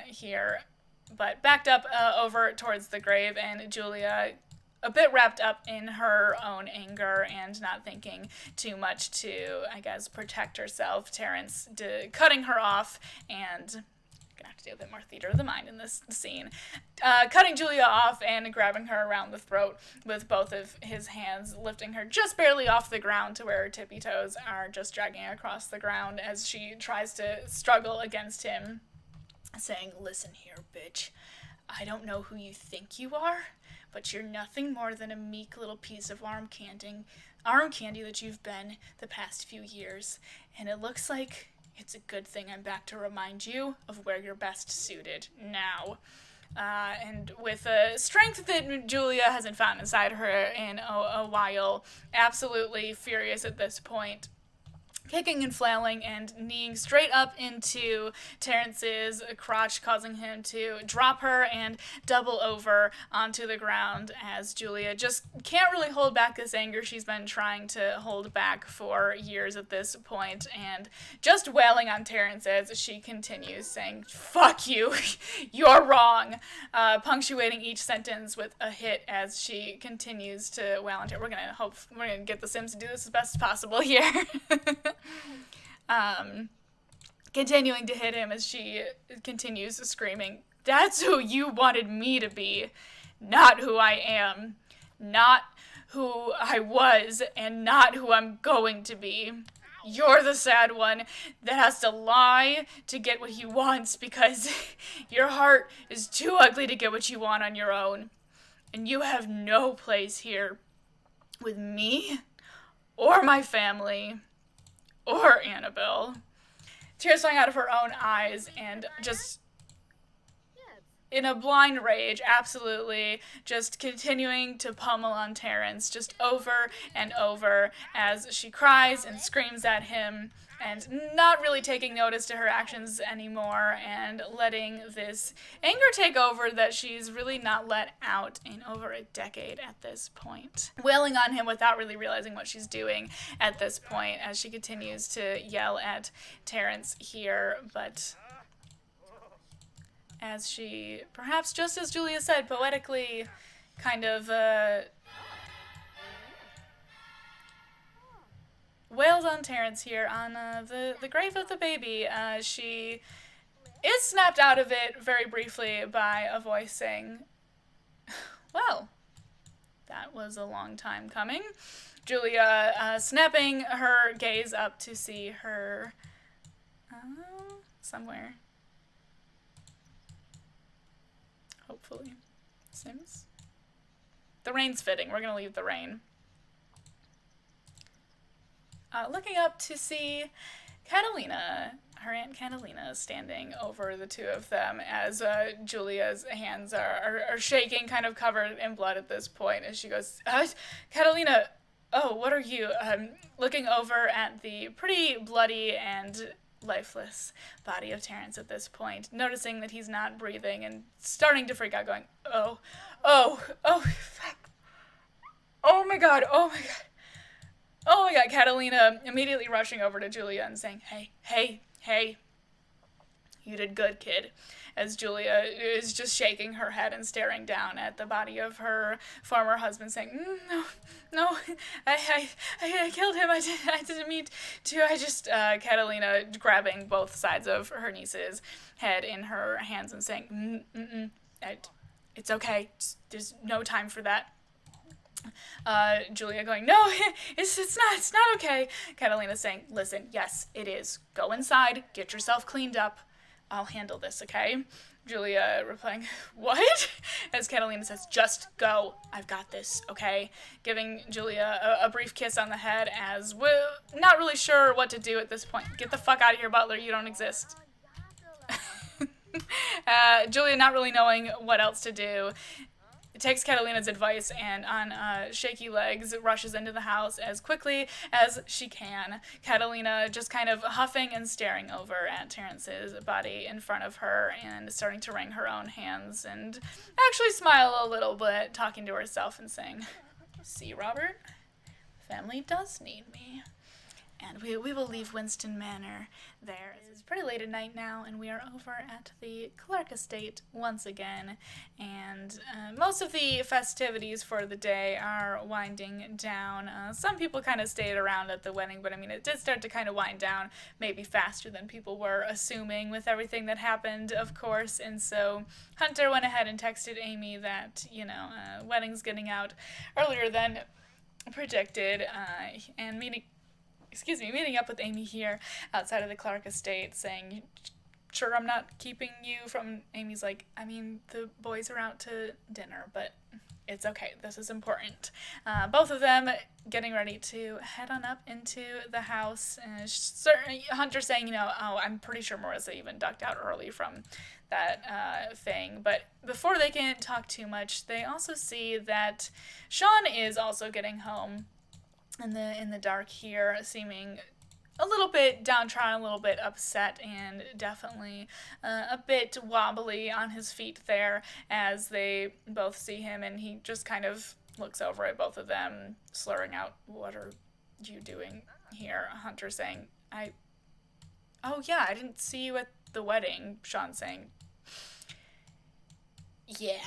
here, but backed up over towards the grave, and Julia a bit wrapped up in her own anger and not thinking too much to, I guess, protect herself. Terrence cutting her off, and gonna have to do a bit more theater of the mind in this scene. Cutting Julia off and grabbing her around the throat with both of his hands, lifting her just barely off the ground to where her tippy toes are just dragging across the ground as she tries to struggle against him, saying, "Listen here, bitch. I don't know who you think you are, but you're nothing more than a meek little piece of arm candy that you've been the past few years, and it looks like it's a good thing I'm back to remind you of where you're best suited now." And with a strength that Julia hasn't found inside her in a while, absolutely furious at this point, kicking and flailing and kneeing straight up into Terrence's crotch, causing him to drop her and double over onto the ground, as Julia just can't really hold back this anger she's been trying to hold back for years at this point, and just wailing on Terrence as she continues saying, "Fuck you, you're wrong," punctuating each sentence with a hit as she continues to wail on Terrence. We're gonna get the Sims to do this as best as possible here. Continuing to hit him as she continues screaming, "That's who you wanted me to be, not who I am, not who I was, and not who I'm going to be. You're the sad one that has to lie to get what he wants because your heart is too ugly to get what you want on your own, and you have no place here with me or my family or Annabelle." Tears flowing out of her own eyes, and just in a blind rage, absolutely, just continuing to pummel on Terrence, just over and over, as she cries and screams at him, and not really taking notice to her actions anymore, and letting this anger take over that she's really not let out in over a decade at this point. Wailing on him without really realizing what she's doing at this point, as she continues to yell at Terrence here, but as she, perhaps just as Julia said, poetically kind of wails on Terrence here on the grave of the baby. She is snapped out of it very briefly by a voice saying, "Well, that was a long time coming." Julia snapping her gaze up to see her somewhere. Hopefully. Sims? The rain's fitting. We're going to leave the rain. Looking up to see Catalina, her Aunt Catalina, standing over the two of them as Julia's hands are shaking, kind of covered in blood at this point, as she goes, "Catalina, oh, what are you? Looking over at the pretty bloody and lifeless body of Terrence at this point, noticing that he's not breathing and starting to freak out, going, oh, fuck. Oh my god, oh my god. Oh my god, Catalina immediately rushing over to Julia and saying, hey, you did good, kid. As Julia is just shaking her head and staring down at the body of her former husband, saying, no, I killed him. I didn't mean to. I just, Catalina grabbing both sides of her niece's head in her hands and saying, it's okay. There's no time for that. Julia going, no, it's not okay. Catalina saying, listen, yes, it is. Go inside, get yourself cleaned up. I'll handle this, okay? Julia replying, what? As Catalina says, just go. I've got this, okay? Giving Julia a brief kiss on the head as we're not really sure what to do at this point. Get the fuck out of here, Butler. You don't exist. Julia not really knowing what else to do, takes Catalina's advice and on shaky legs rushes into the house as quickly as she can. Catalina just kind of huffing and staring over at Terrence's body in front of her and starting to wring her own hands and actually smile a little bit, talking to herself and saying, see, Robert, family does need me. And we will leave Winston Manor there. It's pretty late at night now, and we are over at the Clark estate once again. And most of the festivities for the day are winding down. Some people kind of stayed around at the wedding, but I mean, it did start to kind of wind down maybe faster than people were assuming with everything that happened, of course. And so Hunter went ahead and texted Aimi that, wedding's getting out earlier than predicted, and meeting up with Aimi here outside of the Clark estate, saying, sure, I'm not keeping you from... Amy's like, I mean, the boys are out to dinner, but it's okay. This is important. Both of them getting ready to head on up into the house. Hunter saying, I'm pretty sure Marissa even ducked out early from that thing. But before they can talk too much, they also see that Shawn is also getting home in the dark here, seeming a little bit downtrodden, a little bit upset, and definitely a bit wobbly on his feet there as they both see him, and he just kind of looks over at both of them, slurring out, what are you doing here? Hunter saying, I didn't see you at the wedding. Shawn saying, yeah.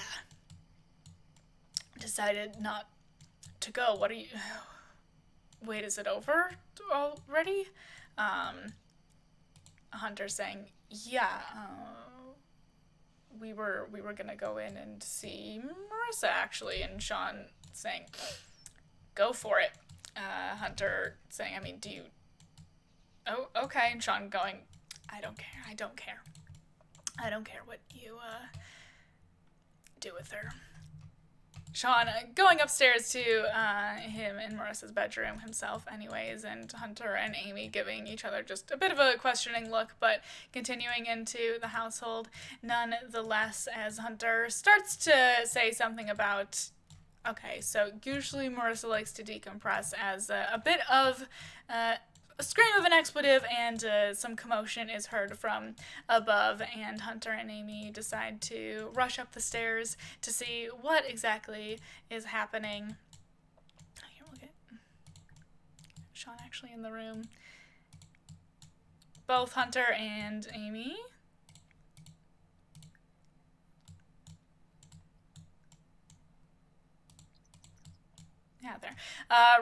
Decided not to go. What are you... Wait, is it over already? Hunter saying, yeah, we were gonna go in and see Marissa, actually. And Shawn saying, go for it. Hunter saying, I mean, do you... Oh, okay. And Shawn going, I don't care. I don't care what you, do with her. Shawn going upstairs to him in Marissa's bedroom himself anyways, and Hunter and Aimi giving each other just a bit of a questioning look, but continuing into the household nonetheless, as Hunter starts to say something about, okay, so usually Marissa likes to decompress, as a bit of a scream of an expletive and some commotion is heard from above, and Hunter and Aimi decide to rush up the stairs to see what exactly is happening. Here, we'll get Shawn actually in the room. Both Hunter and Aimi. Out there.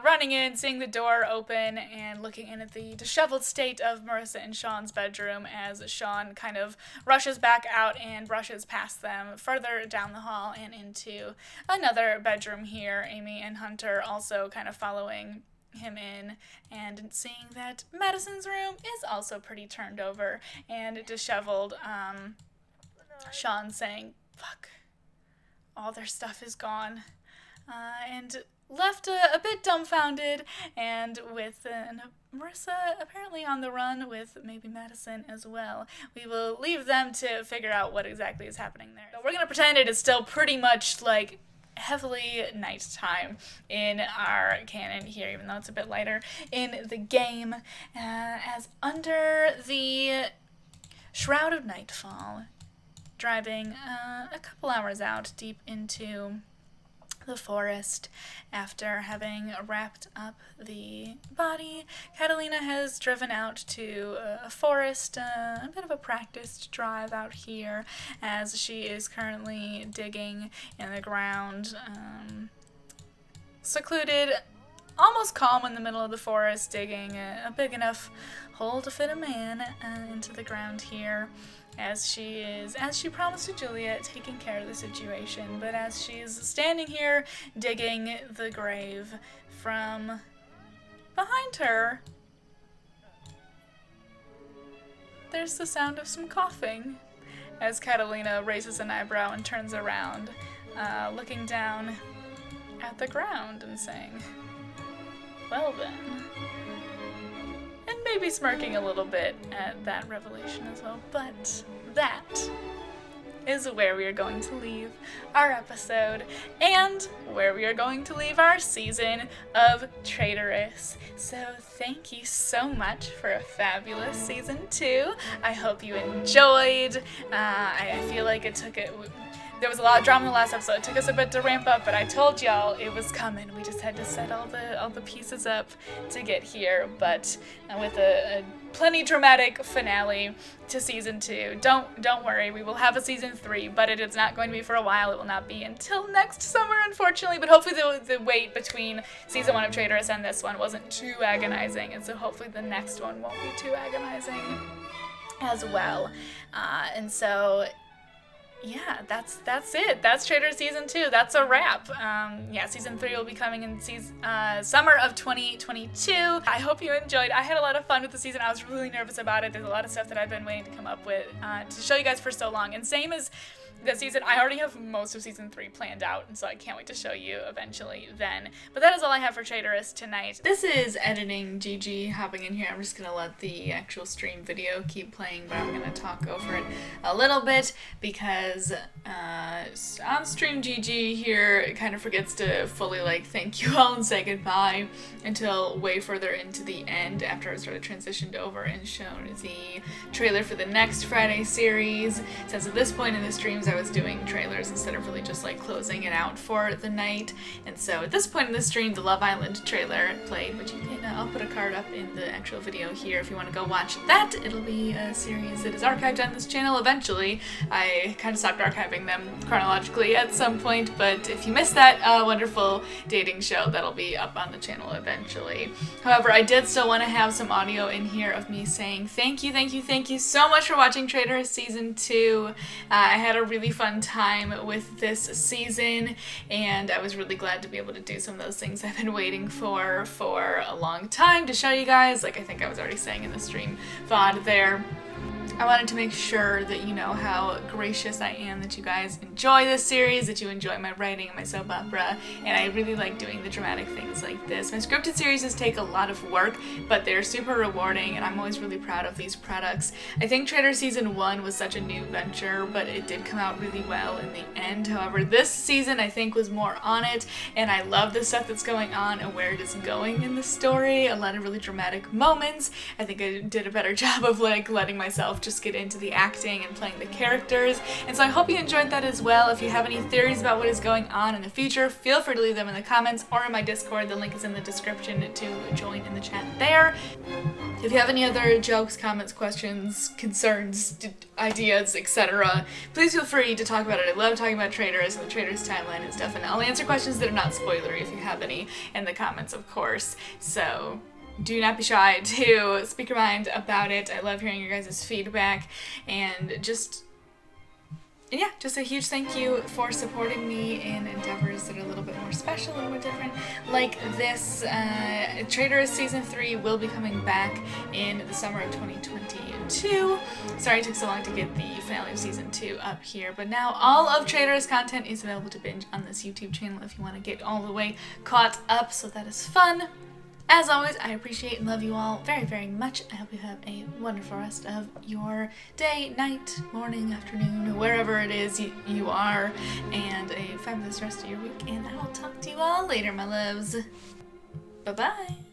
Running in, seeing the door open, and looking in at the disheveled state of Marissa and Shawn's bedroom as Shawn kind of rushes back out and brushes past them further down the hall and into another bedroom here. Aimi and Hunter also kind of following him in and seeing that Madison's room is also pretty turned over and disheveled. Shawn saying, fuck, all their stuff is gone. And left a bit dumbfounded, and with Marissa apparently on the run with maybe Madison as well. We will leave them to figure out what exactly is happening there. So we're going to pretend it is still pretty much like heavily nighttime in our canon here, even though it's a bit lighter in the game, as under the shroud of nightfall, driving a couple hours out deep into the forest after having wrapped up the body. Catalina has driven out to a forest, a bit of a practiced drive out here, as she is currently digging in the ground, secluded, almost calm in the middle of the forest, digging a big enough hole to fit a man into the ground here, as she promised to Juliet, taking care of the situation. But as she's standing here digging the grave, from behind her, there's the sound of some coughing, as Catalina raises an eyebrow and turns around, looking down at the ground and saying, "Well then," and maybe smirking a little bit at that revelation as well. But that is where we are going to leave our episode, and where we are going to leave our season of Traitorous. So thank you so much for a fabulous season 2. I hope you enjoyed. I feel like there was a lot of drama in the last episode. It took us a bit to ramp up, but I told y'all it was coming. We just had to set all the pieces up to get here. But with a plenty dramatic finale to season 2. Don't worry, we will have a season 3, but it is not going to be for a while. It will not be until next summer, unfortunately. But hopefully the wait between season 1 of Traitorous and this one wasn't too agonizing, and so hopefully the next one won't be too agonizing as well. And so, yeah, that's it. That's Traitorous season 2. That's a wrap. Season 3 will be coming in summer of 2022. I hope you enjoyed. I had a lot of fun with the season. I was really nervous about it. There's a lot of stuff that I've been waiting to come up with to show you guys for so long. And same as this season, I already have most of season 3 planned out, and so I can't wait to show you eventually then. But that is all I have for Traitorous tonight. This is editing Gigi hopping in here. I'm just gonna let the actual stream video keep playing, but I'm gonna talk over it a little bit because on stream Gigi here kind of forgets to fully thank you all and say goodbye until way further into the end, after I sort of transitioned over and shown the trailer for the next Friday series, since at this point in the streams I was doing trailers instead of really just closing it out for the night. And so at this point in the stream, the Love Island trailer played, which you can, I'll put a card up in the actual video here if you want to go watch that. It'll be a series that is archived on this channel eventually. I kind of stopped archiving them chronologically at some point, but if you missed that wonderful dating show, that'll be up on the channel eventually. However, I did still want to have some audio in here of me saying thank you so much for watching Traitorous season 2. I had a really fun time with this season, and I was really glad to be able to do some of those things I've been waiting for a long time to show you guys, like I think I was already saying in the stream VOD there. I wanted to make sure that you know how gracious I am that you guys enjoy this series, that you enjoy my writing and my soap opera, and I really like doing the dramatic things like this. My scripted series take a lot of work, but they're super rewarding, and I'm always really proud of these products. I think Traitorous season 1 was such a new venture, but it did come out really well in the end. However, this season I think was more on it, and I love the stuff that's going on and where it is going in the story. A lot of really dramatic moments. I think I did a better job of letting myself just get into the acting and playing the characters, and so I hope you enjoyed that as well. If you have any theories about what is going on in the future, feel free to leave them in the comments or in my Discord. The link is in the description to join in the chat there. If you have any other jokes, comments, questions, concerns, ideas, etc., please feel free to talk about it. I love talking about Traitorous and the Traitorous timeline and stuff, and I'll answer questions that are not spoilery if you have any in the comments, of course. So do not be shy to speak your mind about it. I love hearing your guys' feedback, and just a huge thank you for supporting me in endeavors that are a little bit more special, a little bit different, like this. Traitorous season 3 will be coming back in the summer of 2022. Sorry it took so long to get the finale of season 2 up here, but now all of Traitorous content is available to binge on this YouTube channel if you want to get all the way caught up, so that is fun. As always, I appreciate and love you all very, very much. I hope you have a wonderful rest of your day, night, morning, afternoon, wherever it is you are, and a fabulous rest of your week. And I will talk to you all later, my loves. Bye-bye.